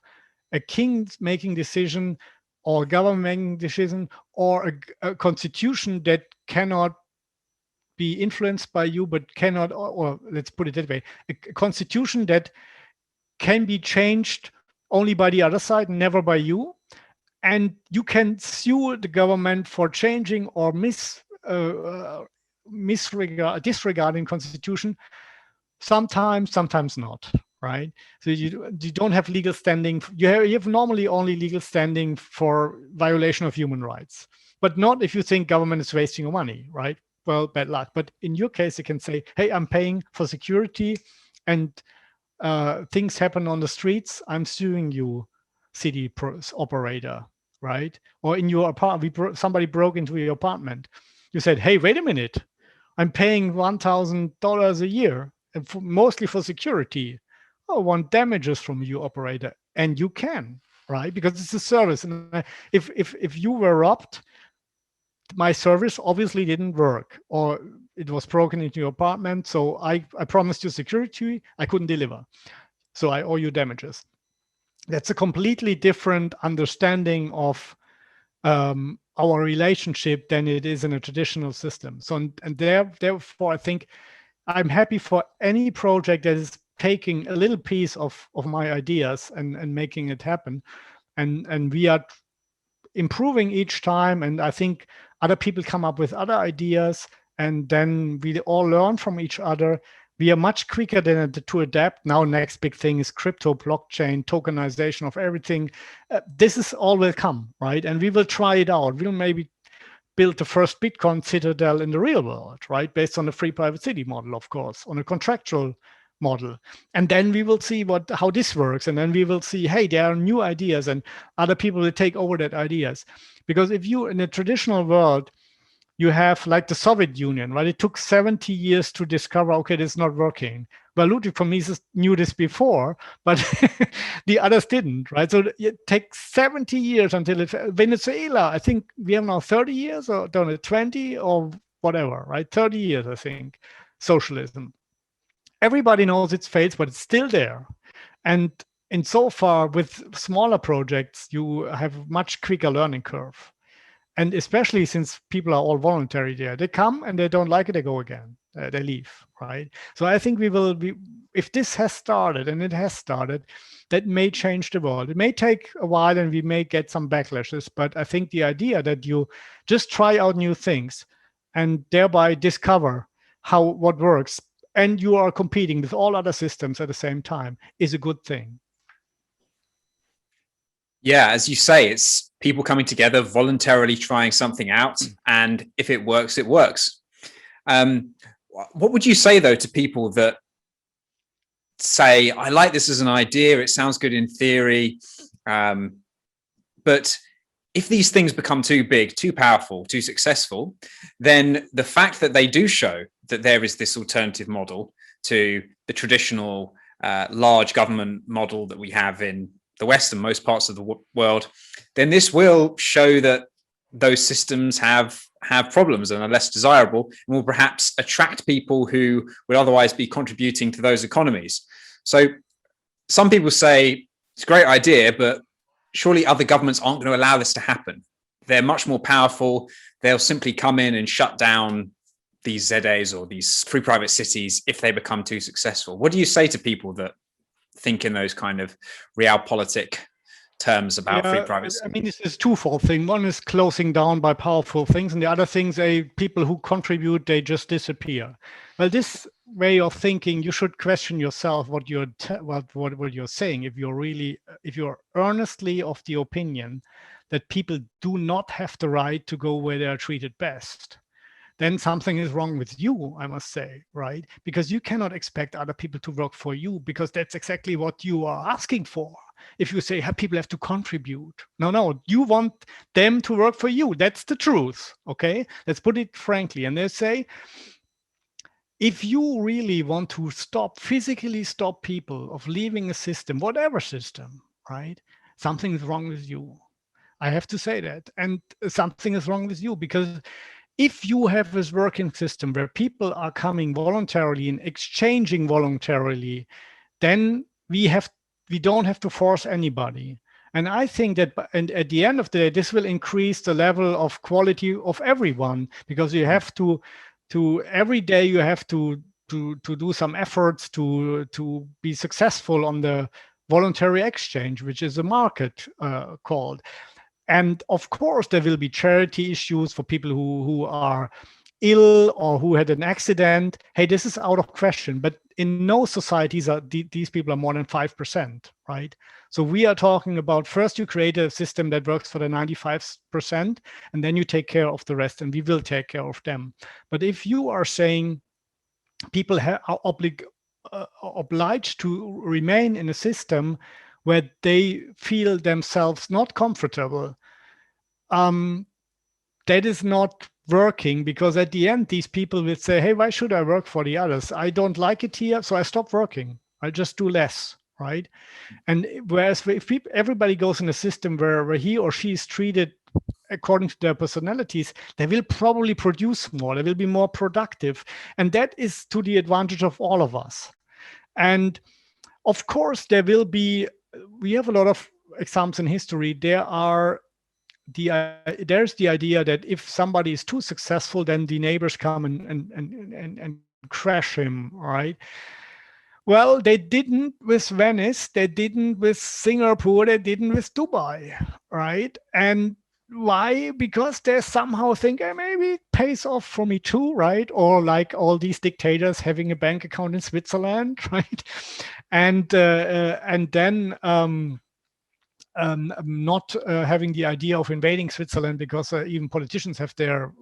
a king making decision, or government making decision, or a constitution that cannot be influenced by you, but cannot, or let's put it that way, a constitution that can be changed only by the other side, never by you. And you can sue the government for changing or disregarding constitution. Sometimes not, right? So you don't have legal standing. You have normally only legal standing for violation of human rights, but not if you think government is wasting your money, right? Well, bad luck. But in your case, you can say, hey, I'm paying for security, and things happen on the streets. I'm suing you, city operator, right? Or in your apartment, somebody broke into your apartment. You said, hey, wait a minute. I'm paying $1,000 a year, and mostly for security. I want damages from you, operator, and you can, right? Because it's a service. And if you were robbed, my service obviously didn't work, or it was broken into your apartment. So I promised you security, I couldn't deliver. So I owe you damages. That's a completely different understanding of our relationship than it is in a traditional system. So, and therefore, I think I'm happy for any project that is taking a little piece of my ideas and making it happen. And we are improving each time. And I think other people come up with other ideas, and then we all learn from each other. We are much quicker than to adapt. Now, next big thing is crypto, blockchain, tokenization of everything. This is all will come, right? And we will try it out. We'll maybe build the first Bitcoin citadel in the real world, right? Based on the free private city model, of course, on a contractual model. And then we will see how this works. And then we will see, hey, there are new ideas, and other people will take over that ideas. Because if you, in a traditional world, you have like the Soviet Union, right? It took 70 years to discover, okay, this is not working. Well, Ludwig from Mises knew this before, but the others didn't, right? So it takes 70 years until Venezuela, I think we have now 30 years, or don't know, 20 or whatever, right? 30 years, I think, socialism. Everybody knows it's failed, but it's still there. And so far, with smaller projects, you have much quicker learning curve. And especially since people are all voluntary there, they come and they don't like it, they go again, they leave, right? So I think we will be, if this has started, and it has started, that may change the world. It may take a while and we may get some backlashes, but I think the idea that you just try out new things and thereby discover what works, and you are competing with all other systems at the same time, is a good thing. Yeah, as you say, it's people coming together, voluntarily trying something out, and if it works, it works. What would you say, though, to people that say, I like this as an idea, it sounds good in theory, but if these things become too big, too powerful, too successful, then the fact that they do show that there is this alternative model to the traditional large government model that we have in the West and most parts of the world, then this will show that those systems have problems and are less desirable, and will perhaps attract people who would otherwise be contributing to those economies. So some people say it's a great idea, but surely other governments aren't going to allow this to happen. They're much more powerful. They'll simply come in and shut down these ZEDEs or these free private cities if they become too successful. What do you say to people that think in those kind of realpolitik terms about free private cities? I mean, it's a twofold thing. One is closing down by powerful things, and the other things, people who contribute, they just disappear. Well, this way of thinking, you should question yourself what you're saying. If you're earnestly of the opinion that people do not have the right to go where they are treated best, then something is wrong with you, I must say, right? Because you cannot expect other people to work for you, because that's exactly what you are asking for. If you say people have to contribute, no, you want them to work for you. That's the truth, okay? Let's put it frankly. And they say, if you really want to physically stop people of leaving a system, whatever system, right? Something is wrong with you. I have to say that. And something is wrong with you, because if you have this working system where people are coming voluntarily and exchanging voluntarily, then we don't have to force anybody. And I think that, and at the end of the day, this will increase the level of quality of everyone, because you have to every day you have to do some efforts to be successful on the voluntary exchange, which is a market called. And of course, there will be charity issues for people who are ill or who had an accident. Hey, this is out of question. But in no societies these people are more than 5%, right? So we are talking about, first you create a system that works for the 95%, and then you take care of the rest, and we will take care of them. But if you are saying people are obliged to remain in a system where they feel themselves not comfortable, that is not working, because at the end, these people will say, hey, why should I work for the others? I don't like it here, so I stop working. I just do less, right? And whereas if everybody goes in a system where he or she is treated according to their personalities, they will probably produce more, they will be more productive. And that is to the advantage of all of us. And of course, we have a lot of examples in history. There's the idea that if somebody is too successful, then the neighbors come and crash him, right? Well, they didn't with Venice, they didn't with Singapore, they didn't with Dubai, right? And why? Because they somehow think, maybe it pays off for me too, right? Or like all these dictators having a bank account in Switzerland, right? And then not having the idea of invading Switzerland, because even politicians have their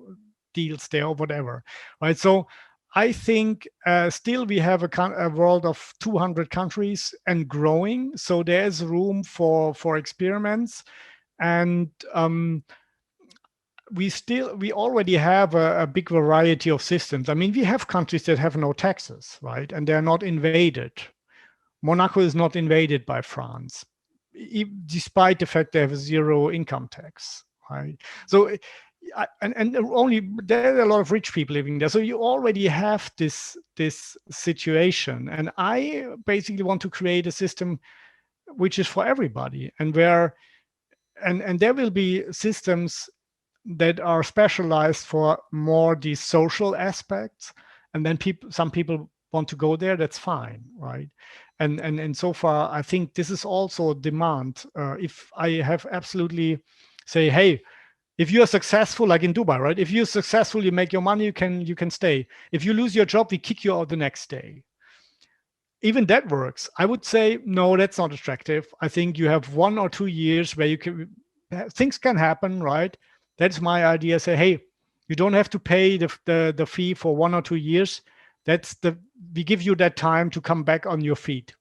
deals there or whatever, right? So I think still we have a world of 200 countries and growing. So there's room for experiments. And we already have a big variety of systems. I mean, we have countries that have no taxes, right? And they're not invaded. Monaco is not invaded by France, despite the fact they have a zero income tax, right? So, and only there are a lot of rich people living there. So you already have this situation. And I basically want to create a system which is for everybody, and where and there will be systems that are specialized for more the social aspects, and then some people want to go there, that's fine, right? And so far, I think this is also demand. If I have absolutely say, hey, if you are successful, like in Dubai, right? If you're successful, you make your money, you can stay. If you lose your job, we kick you out the next day. Even that works. I would say, no, that's not attractive. I think you have 1 or 2 years where things can happen, right? That's my idea. Say, hey, you don't have to pay the fee for 1 or 2 years. We give you that time to come back on your feet.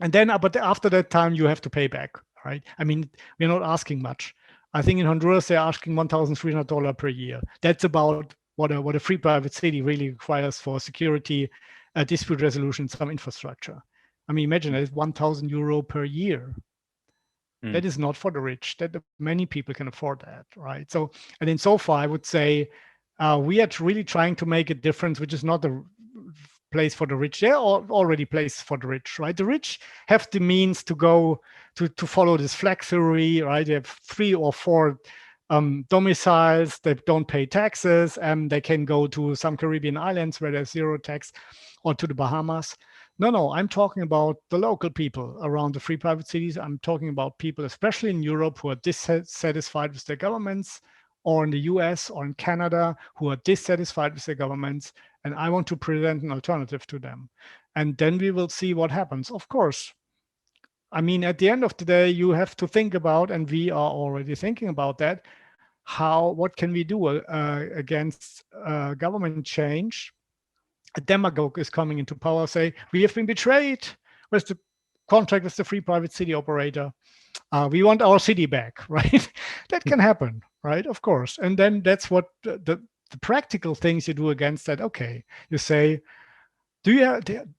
And then, but after that time, you have to pay back, right? I mean, we're not asking much. I think in Honduras, they're asking $1,300 per year. That's about what a free private city really requires for security, dispute resolution, some infrastructure. I mean, imagine that, €1,000 per year. That is not for the rich. That many people can afford that, right? So, and then so far, I would say we are really trying to make a difference, which is not a place for the rich. They're already place for the rich, right? The rich have the means to go to follow this flag theory, right? They have 3 or 4 domiciles that don't pay taxes, and they can go to some Caribbean islands where there's zero tax, or to the Bahamas. No, I'm talking about the local people around the free private cities. I'm talking about people, especially in Europe, who are dissatisfied with their governments, or in the US or in Canada, who are dissatisfied with their governments. And I want to present an alternative to them. And then we will see what happens. Of course, I mean, at the end of the day, you have to think about, and we are already thinking about that, what can we do against government change? A demagogue is coming into power, say, we have been betrayed with the contract with the free private city operator. We want our city back, right? That can happen, right? Of course. And then that's what the practical things you do against that. Okay, you say,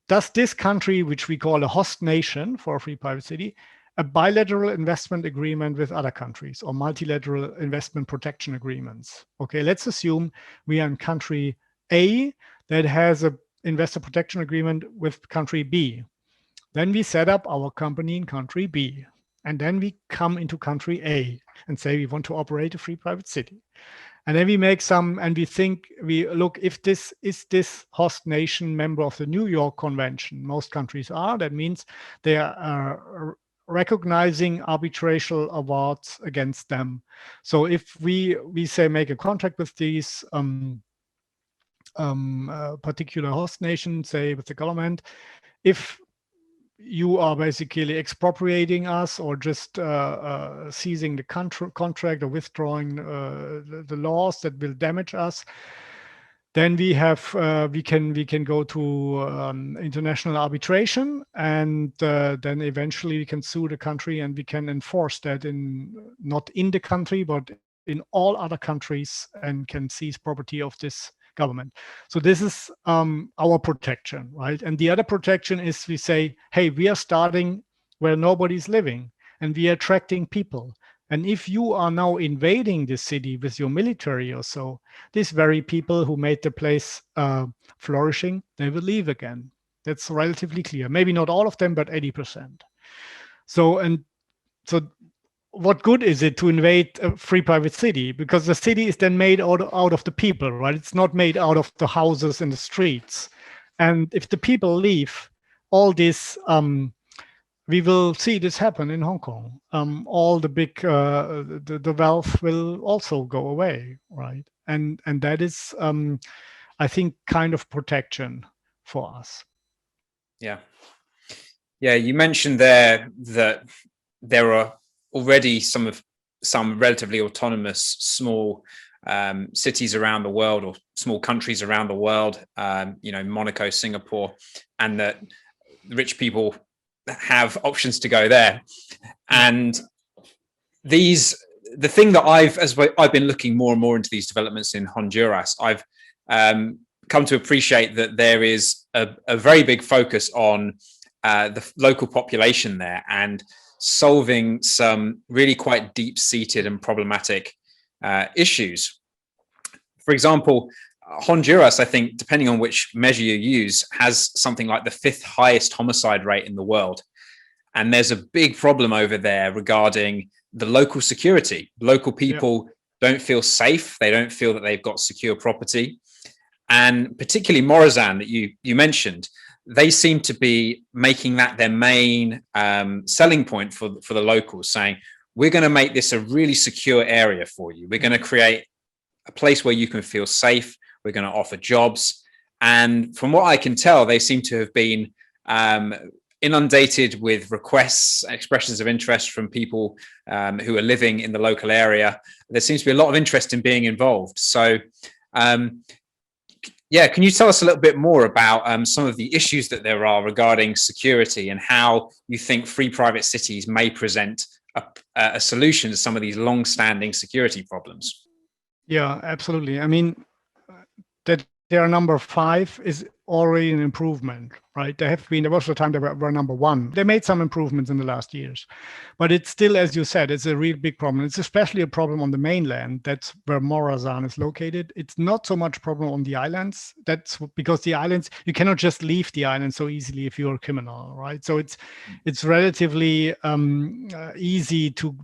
does this country, which we call a host nation for a free private city, a bilateral investment agreement with other countries, or multilateral investment protection agreements? Okay, let's assume we are in country A that has an investor protection agreement with country B. Then we set up our company in country B. And then we come into country A and say we want to operate a free private city. And then we make and we look, if this is this host nation member of the New York Convention. Most countries are. That means they are recognizing arbitration awards against them. So if we say make a contract with these particular host nation, say with the government, if you are basically expropriating us, or just seizing the contract, or withdrawing the laws that will damage us, then we can go to international arbitration, and then eventually we can sue the country, and we can enforce that not in the country, but in all other countries and can seize property of this government. So this is our protection, right? And the other protection is we say, hey, we are starting where nobody's living and we are attracting people. And if you are now invading the city with your military or so, these very people who made the place flourishing, they will leave again. That's relatively clear. Maybe not all of them, but 80%. So what good is it to invade a free private city? Because the city is then made out of the people, right? It's not made out of the houses and the streets. And if the people leave, all this, we will see this happen in Hong Kong. All the big, the wealth will also go away, right? And that is, I think, kind of protection for us. Yeah. Yeah, you mentioned there that there are already some relatively autonomous small cities around the world, or small countries around the world, Monaco, Singapore, and that rich people have options to go there. And the thing that I've been looking more and more into these developments in Honduras, I've come to appreciate that there is a very big focus on the local population there and solving some really quite deep-seated and problematic issues. For example, Honduras, I think, depending on which measure you use, has something like the 5th highest homicide rate in the world. And there's a big problem over there regarding the local security. Local people don't feel safe. They don't feel that they've got secure property. And particularly Morazan that you mentioned, they seem to be making that their main selling point for the locals, saying, we're going to make this a really secure area for you. We're going to create a place where you can feel safe. We're going to offer jobs. And from what I can tell, they seem to have been inundated with requests, expressions of interest from people who are living in the local area. There seems to be a lot of interest in being involved. So, yeah, can you tell us a little bit more about some of the issues that there are regarding security and how you think free private cities may present a solution to some of these long-standing security problems? Yeah, absolutely. I mean, that they are number 5 is already an improvement, right? There was a time they were number 1. They made some improvements in the last years, but it's still, as you said, it's a real big problem. It's especially a problem on the mainland. That's where Morazan is located. It's not so much problem on the islands. That's because the islands, you cannot just leave the island so easily if you're a criminal, right? So it's relatively easy to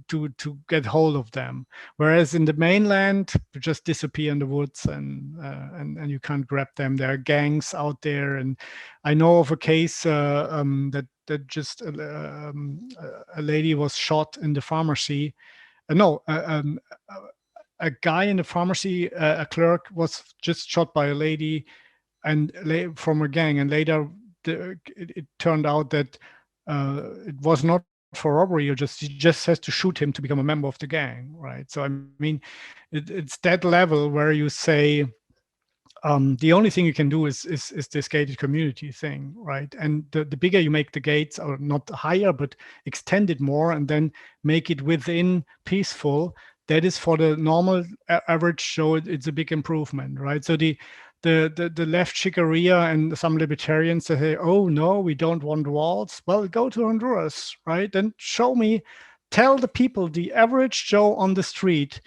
get hold of them. Whereas in the mainland, you just disappear in the woods and you can't grab them. There are gangs out there, and I know of a case that just a lady was shot in the pharmacy. A guy in the pharmacy, a clerk, was just shot by a lady and from a gang, and later it turned out that it was not for robbery. He just has to shoot him to become a member of the gang, right? So I mean, it's that level where you say, the only thing you can do is this gated community thing, right? And the bigger you make the gates, or not higher, but extend it more and then make it within peaceful, that is for the normal average show, it's a big improvement, right? So the left chicaria and some libertarians say, oh no, we don't want walls. Well, go to Honduras, right? And tell the people, the average Joe on the street,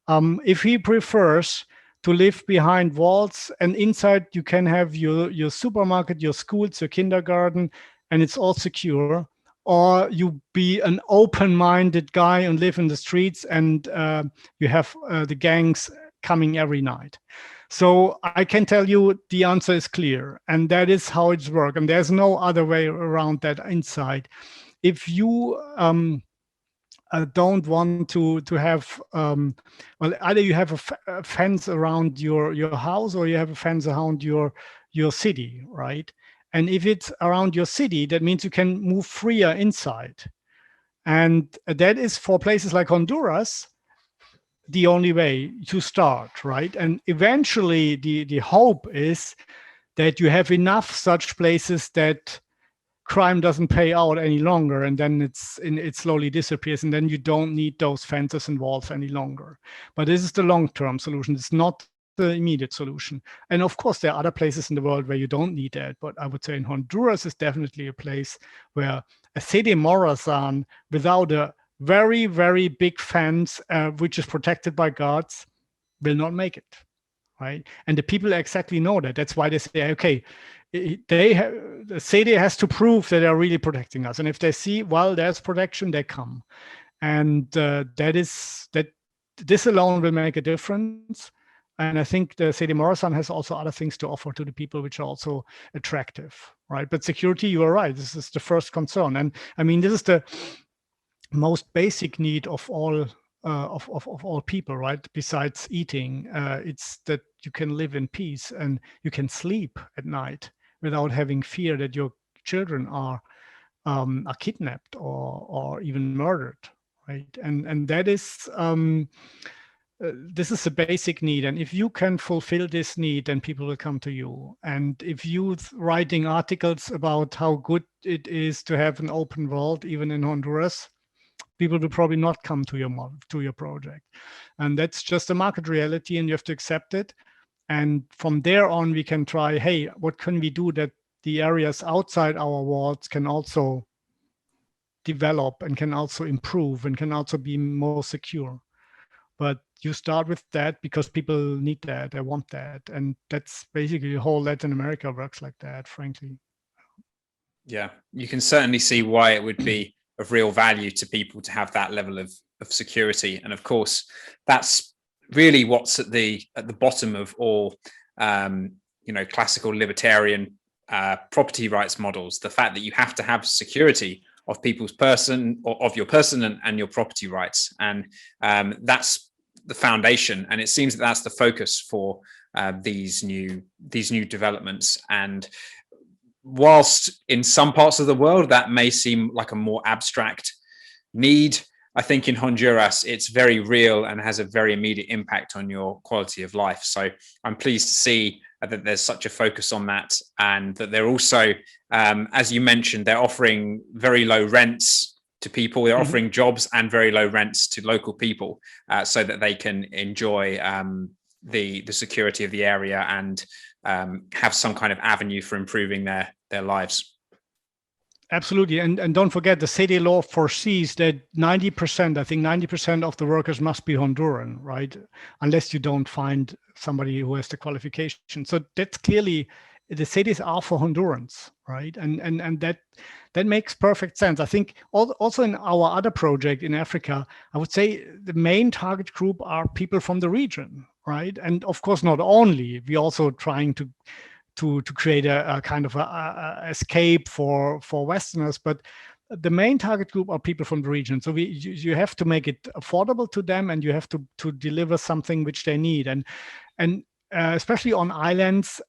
if he prefers to live behind walls and inside you can have your supermarket, your schools, your kindergarten, and it's all secure, or you be an open-minded guy and live in the streets and you have the gangs coming every night. So I can tell you the answer is clear, and that is how it's worked. And there's no other way around that inside. If you don't want to have, well, either you have a fence around your house or you have a fence around your city, right? And if it's around your city, that means you can move freer inside. And that is for places like Honduras, the only way to start, right? And eventually the hope is that you have enough such places that crime doesn't pay out any longer, and then it slowly disappears, and then you don't need those fences and walls any longer. But this is the long-term solution. It's not the immediate solution. And of course, there are other places in the world where you don't need that. But I would say in Honduras is definitely a place where a city Morazan without a very, very big fence, which is protected by guards, will not make it, right? And the people exactly know that. That's why they say, okay, the city has to prove that they're really protecting us. And if they see, well, there's protection, they come. And this alone will make a difference. And I think the City Morazan has also other things to offer to the people, which are also attractive, right? But security, you are right. This is the first concern. And I mean, this is the most basic need of all all people, right? Besides eating, it's that you can live in peace and you can sleep at night without having fear that your children are kidnapped or even murdered, right? And that is this is a basic need. And if you can fulfill this need, then people will come to you. And if you writing articles about how good it is to have an open world, even in Honduras, people will probably not come to your project. And that's just a market reality, and you have to accept it. And from there on, we can try, hey, what can we do that the areas outside our walls can also develop and can also improve and can also be more secure. But you start with that because people need that, they want that. And that's basically the whole Latin America works like that, frankly. Yeah, you can certainly see why it would be of real value to people to have that level of security. And of course, that's really what's at the bottom of all classical libertarian property rights models, the fact that you have to have security of people's person or of your person and your property rights. And that's the foundation. And it seems that that's the focus for these new developments. And whilst in some parts of the world that may seem like a more abstract need, I think in Honduras it's very real and has a very immediate impact on your quality of life. So I'm pleased to see that there's such a focus on that, and that they're also, as you mentioned, they're offering very low rents to people. They're offering jobs and very low rents to local people, so that they can enjoy the security of the area and have some kind of avenue for improving their lives. Absolutely. And don't forget, the city law foresees that 90% of the workers must be Honduran, right? Unless you don't find somebody who has the qualification. So that's clearly, the cities are for Hondurans, right? And that makes perfect sense. I think also in our other project in Africa, I would say the main target group are people from the region, right? And of course, not only, we're also trying to create a kind of a escape for Westerners, but the main target group are people from the region. So you have to make it affordable to them, and you have to deliver something which they need. And especially on islands,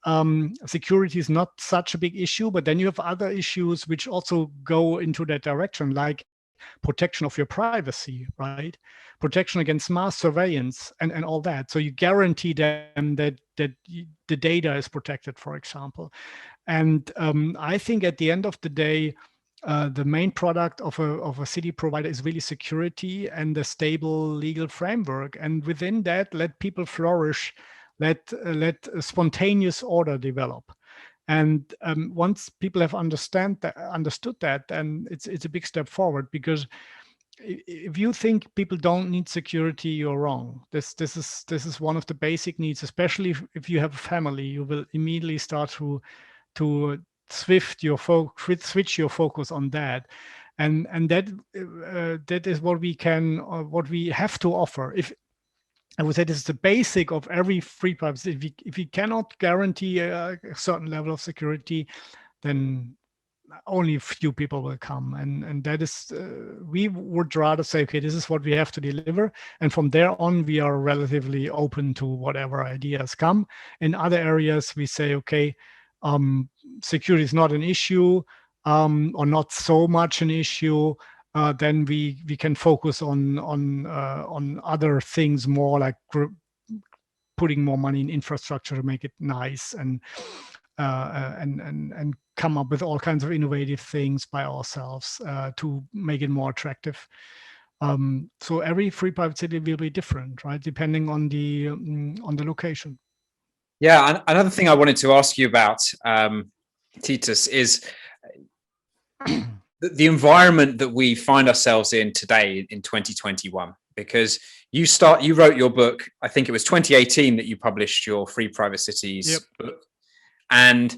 security is not such a big issue, but then you have other issues which also go into that direction, like protection of your privacy, right? Protection against mass surveillance and all that. So you guarantee them that the data is protected, for example. And I think at the end of the day, the main product of a city provider is really security and a stable legal framework. And within that, let people flourish, let spontaneous order develop. And once people have understood that, then it's a big step forward. Because if you think people don't need security, you're wrong. This is one of the basic needs, especially if you have a family. You will immediately start to switch your focus on that, and that is what we have to offer. If I would say this is the basic of every free privacy. If we cannot guarantee a certain level of security, then only a few people will come. And that is, we would rather say, okay, this is what we have to deliver. And from there on, we are relatively open to whatever ideas come. In other areas, we say, okay, security is not an issue, or not so much an issue. Then we can focus on other things more, like putting more money in infrastructure to make it nice and come up with all kinds of innovative things by ourselves to make it more attractive. So every free private city will be different, right? Depending on the location. Yeah, another thing I wanted to ask you about, Titus, is the environment that we find ourselves in today in 2021. Because you wrote your book, I think it was 2018 that you published your Free Private Cities book, and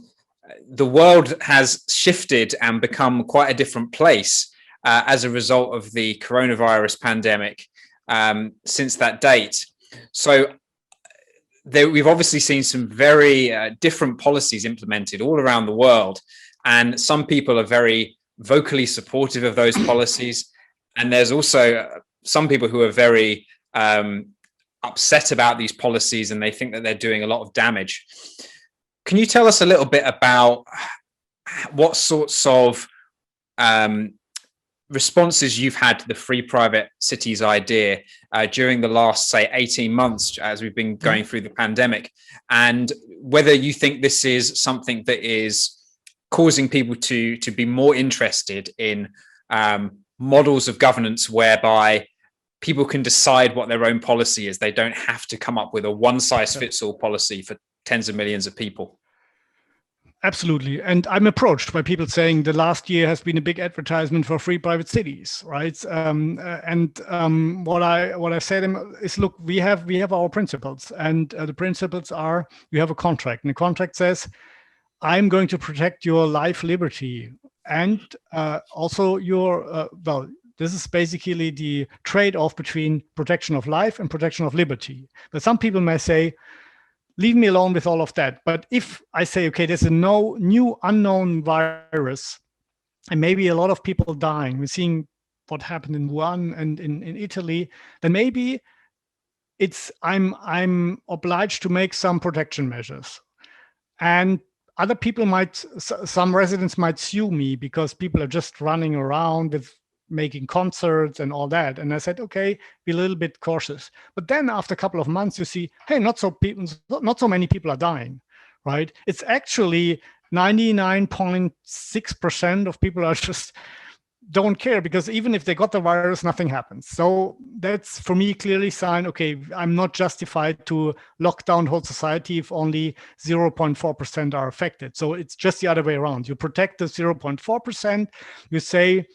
the world has shifted and become quite a different place as a result of the coronavirus pandemic since that date. So we've obviously seen some very different policies implemented all around the world, and some people are very vocally supportive of those policies, and there's also some people who are very upset about these policies, and they think that they're doing a lot of damage. Can you tell us a little bit about what sorts of responses you've had to the Free Private Cities idea during the last, say, 18 months as we've been going through the pandemic, and whether you think this is something that is causing people to be more interested in models of governance whereby people can decide what their own policy is. They don't have to come up with a one-size-fits-all policy for tens of millions of people. Absolutely. And I'm approached by people saying the last year has been a big advertisement for free private cities, right? What I say to them is, look, we have our principles, and the principles are, you have a contract, and the contract says, I'm going to protect your life, liberty, and also your, this is basically the trade-off between protection of life and protection of liberty. But some people may say, leave me alone with all of that. But if I say, okay, there's a new unknown virus, and maybe a lot of people dying, we're seeing what happened in Wuhan and in Italy, then maybe I'm obliged to make some protection measures. And other people some residents might sue me because people are just running around with making concerts and all that. And I said, okay, be a little bit cautious. But then after a couple of months, you see, hey, not so many people are dying, right? It's actually 99.6% of people are just don't care, because even if they got the virus, nothing happens. So that's, for me, clearly sign, okay, I'm not justified to lock down whole society if only 0.4% are affected. So it's just the other way around. You protect the 0.4%. You say,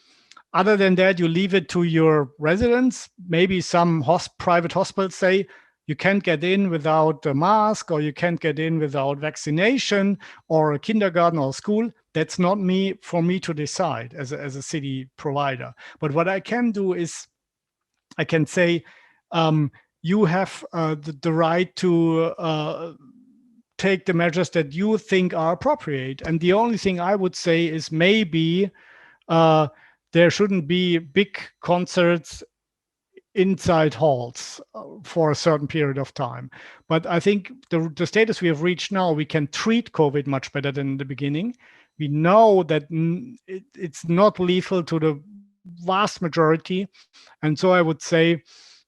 other than that, you leave it to your residents. Maybe some private hospitals say you can't get in without a mask, or you can't get in without vaccination, or a kindergarten or school. That's not for me to decide as a city provider. But what I can do is I can say, you have the right to take the measures that you think are appropriate. And the only thing I would say is maybe there shouldn't be big concerts inside halls for a certain period of time. But I think the status we have reached now, we can treat COVID much better than in the beginning. We know that it's not lethal to the vast majority. And so I would say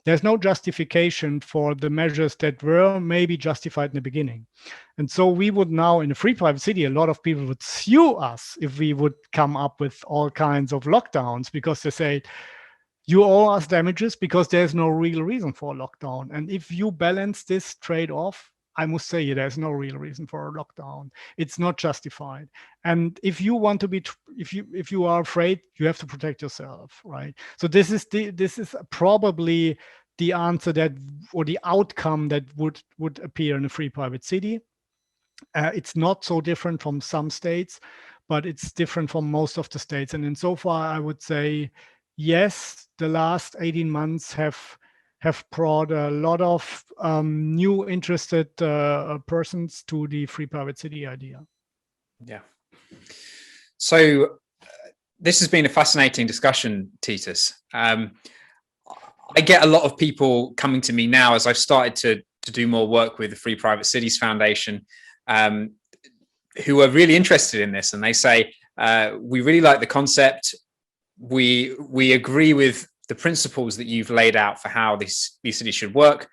there's no justification for the measures that were maybe justified in the beginning. And so we would now, in a free private city, a lot of people would sue us if we would come up with all kinds of lockdowns, because they say, you owe us damages because there's no real reason for a lockdown. And if you balance this trade-off, I must say there's no real reason for a lockdown. It's not justified. And if you want to be, if you are afraid, you have to protect yourself, right? So this is probably the answer or the outcome that would appear in a free private city. It's not so different from some states, but it's different from most of the states. And insofar, I would say, yes, the last 18 months have brought a lot of new interested persons to the free private city idea. Yeah. So this has been a fascinating discussion, Titus. I get a lot of people coming to me now as I've started to do more work with the Free Private Cities Foundation, who are really interested in this, and they say, we really like the concept. We agree with the principles that you've laid out for how these cities should work,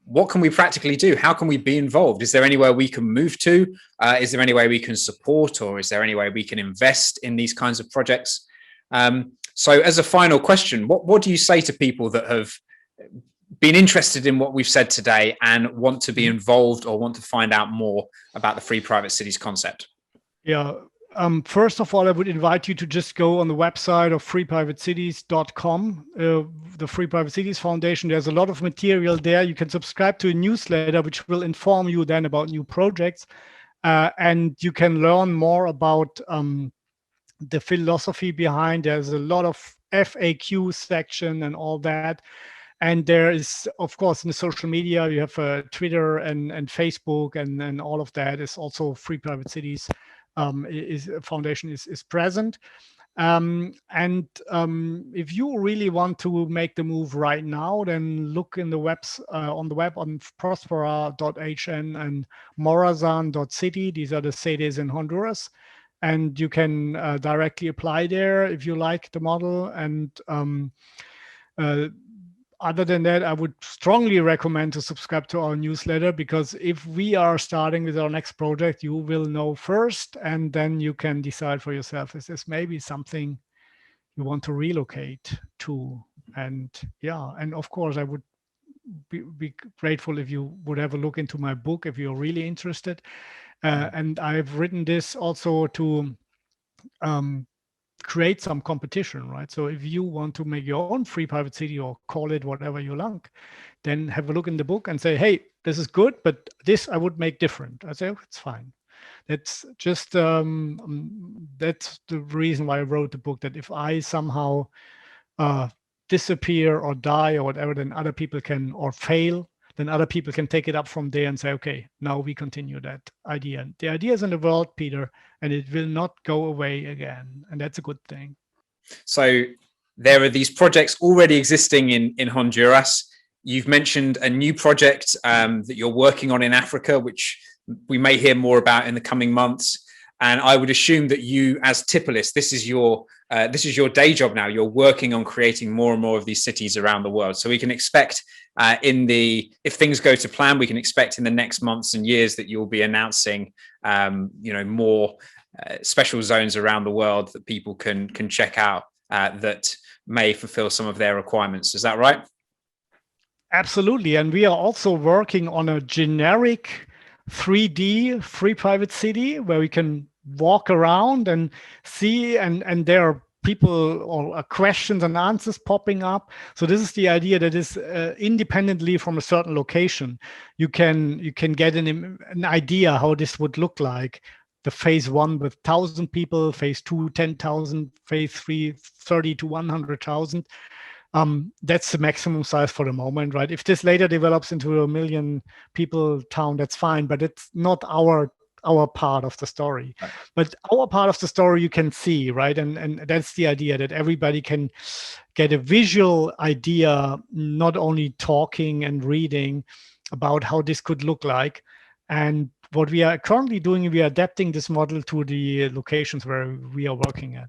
what can we practically do? How can we be involved? Is there anywhere we can move to? Is there any way we can support, or is there any way we can invest in these kinds of projects? So as a final question, what do you say to people that have been interested in what we've said today and want to be involved or want to find out more about the Free Private Cities concept? Yeah. First of all, I would invite you to just go on the website of freeprivatecities.com, the Free Private Cities Foundation. There's a lot of material there. You can subscribe to a newsletter, which will inform you then about new projects. And you can learn more about the philosophy behind. There's a lot of FAQ section and all that. And there is, of course, in the social media, you have Twitter and Facebook, and all of that is also Free Private Cities Foundation is present. If you really want to make the move right now, then look in the on the web on prospera.hn and morazan.city. These are the ZEDEs in Honduras. And you can directly apply there if you like the model. And other than that, I would strongly recommend to subscribe to our newsletter, because if we are starting with our next project, you will know first, and then you can decide for yourself, is this maybe something you want to relocate to? And yeah, and of course, I would be grateful if you would have a look into my book if you're really interested. And I've written this also to create some competition, right? So if you want to make your own free private city, or call it whatever you like, then have a look in the book and say, hey, this is good, but this I would make different. I say, oh, it's fine. That's just, that's the reason why I wrote the book, that if I somehow disappear or die or whatever, then other people can, or fail, then other people can take it up from there and say, okay, now we continue that idea. The idea is in the world, Peter, and it will not go away again. And that's a good thing. So there are these projects already existing in Honduras. You've mentioned a new project that you're working on in Africa, which we may hear more about in the coming months. And I would assume that you, as Tipolis, this is your day job now. You're working on creating more and more of these cities around the world. So we can expect if things go to plan, we can expect in the next months and years that you'll be announcing, more special zones around the world that people can check out that may fulfill some of their requirements. Is that right? Absolutely. And we are also working on a generic 3D free private city where we can walk around and see, and there are people or questions and answers popping up. So this is the idea that is independently from a certain location, you can get an idea how this would look like. The phase 1 with 1,000 people, phase 2, 10,000, phase 3, 30 to 100,000. That's the maximum size for the moment, right? If this later develops into a 1 million people town, that's fine, but it's not our part of the story. Right. But our part of the story you can see, right? And that's the idea, that everybody can get a visual idea, not only talking and reading about how this could look like. And what we are currently doing, we are adapting this model to the locations where we are working at.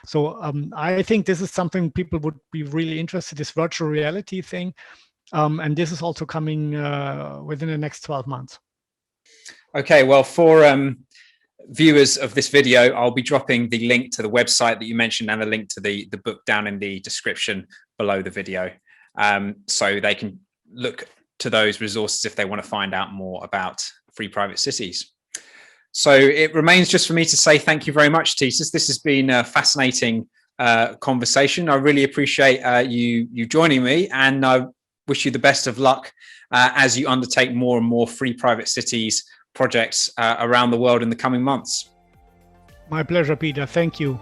So I think this is something people would be really interested in, this virtual reality thing. And this is also coming within the next 12 months. Okay, well, for viewers of this video, I'll be dropping the link to the website that you mentioned and a link to the book down in the description below the video. So they can look to those resources if they want to find out more about free private cities. So it remains just for me to say thank you very much, Titus. This has been a fascinating conversation. I really appreciate you joining me, and I wish you the best of luck as you undertake more and more free private cities projects around the world in the coming months. My pleasure, Peter. Thank you.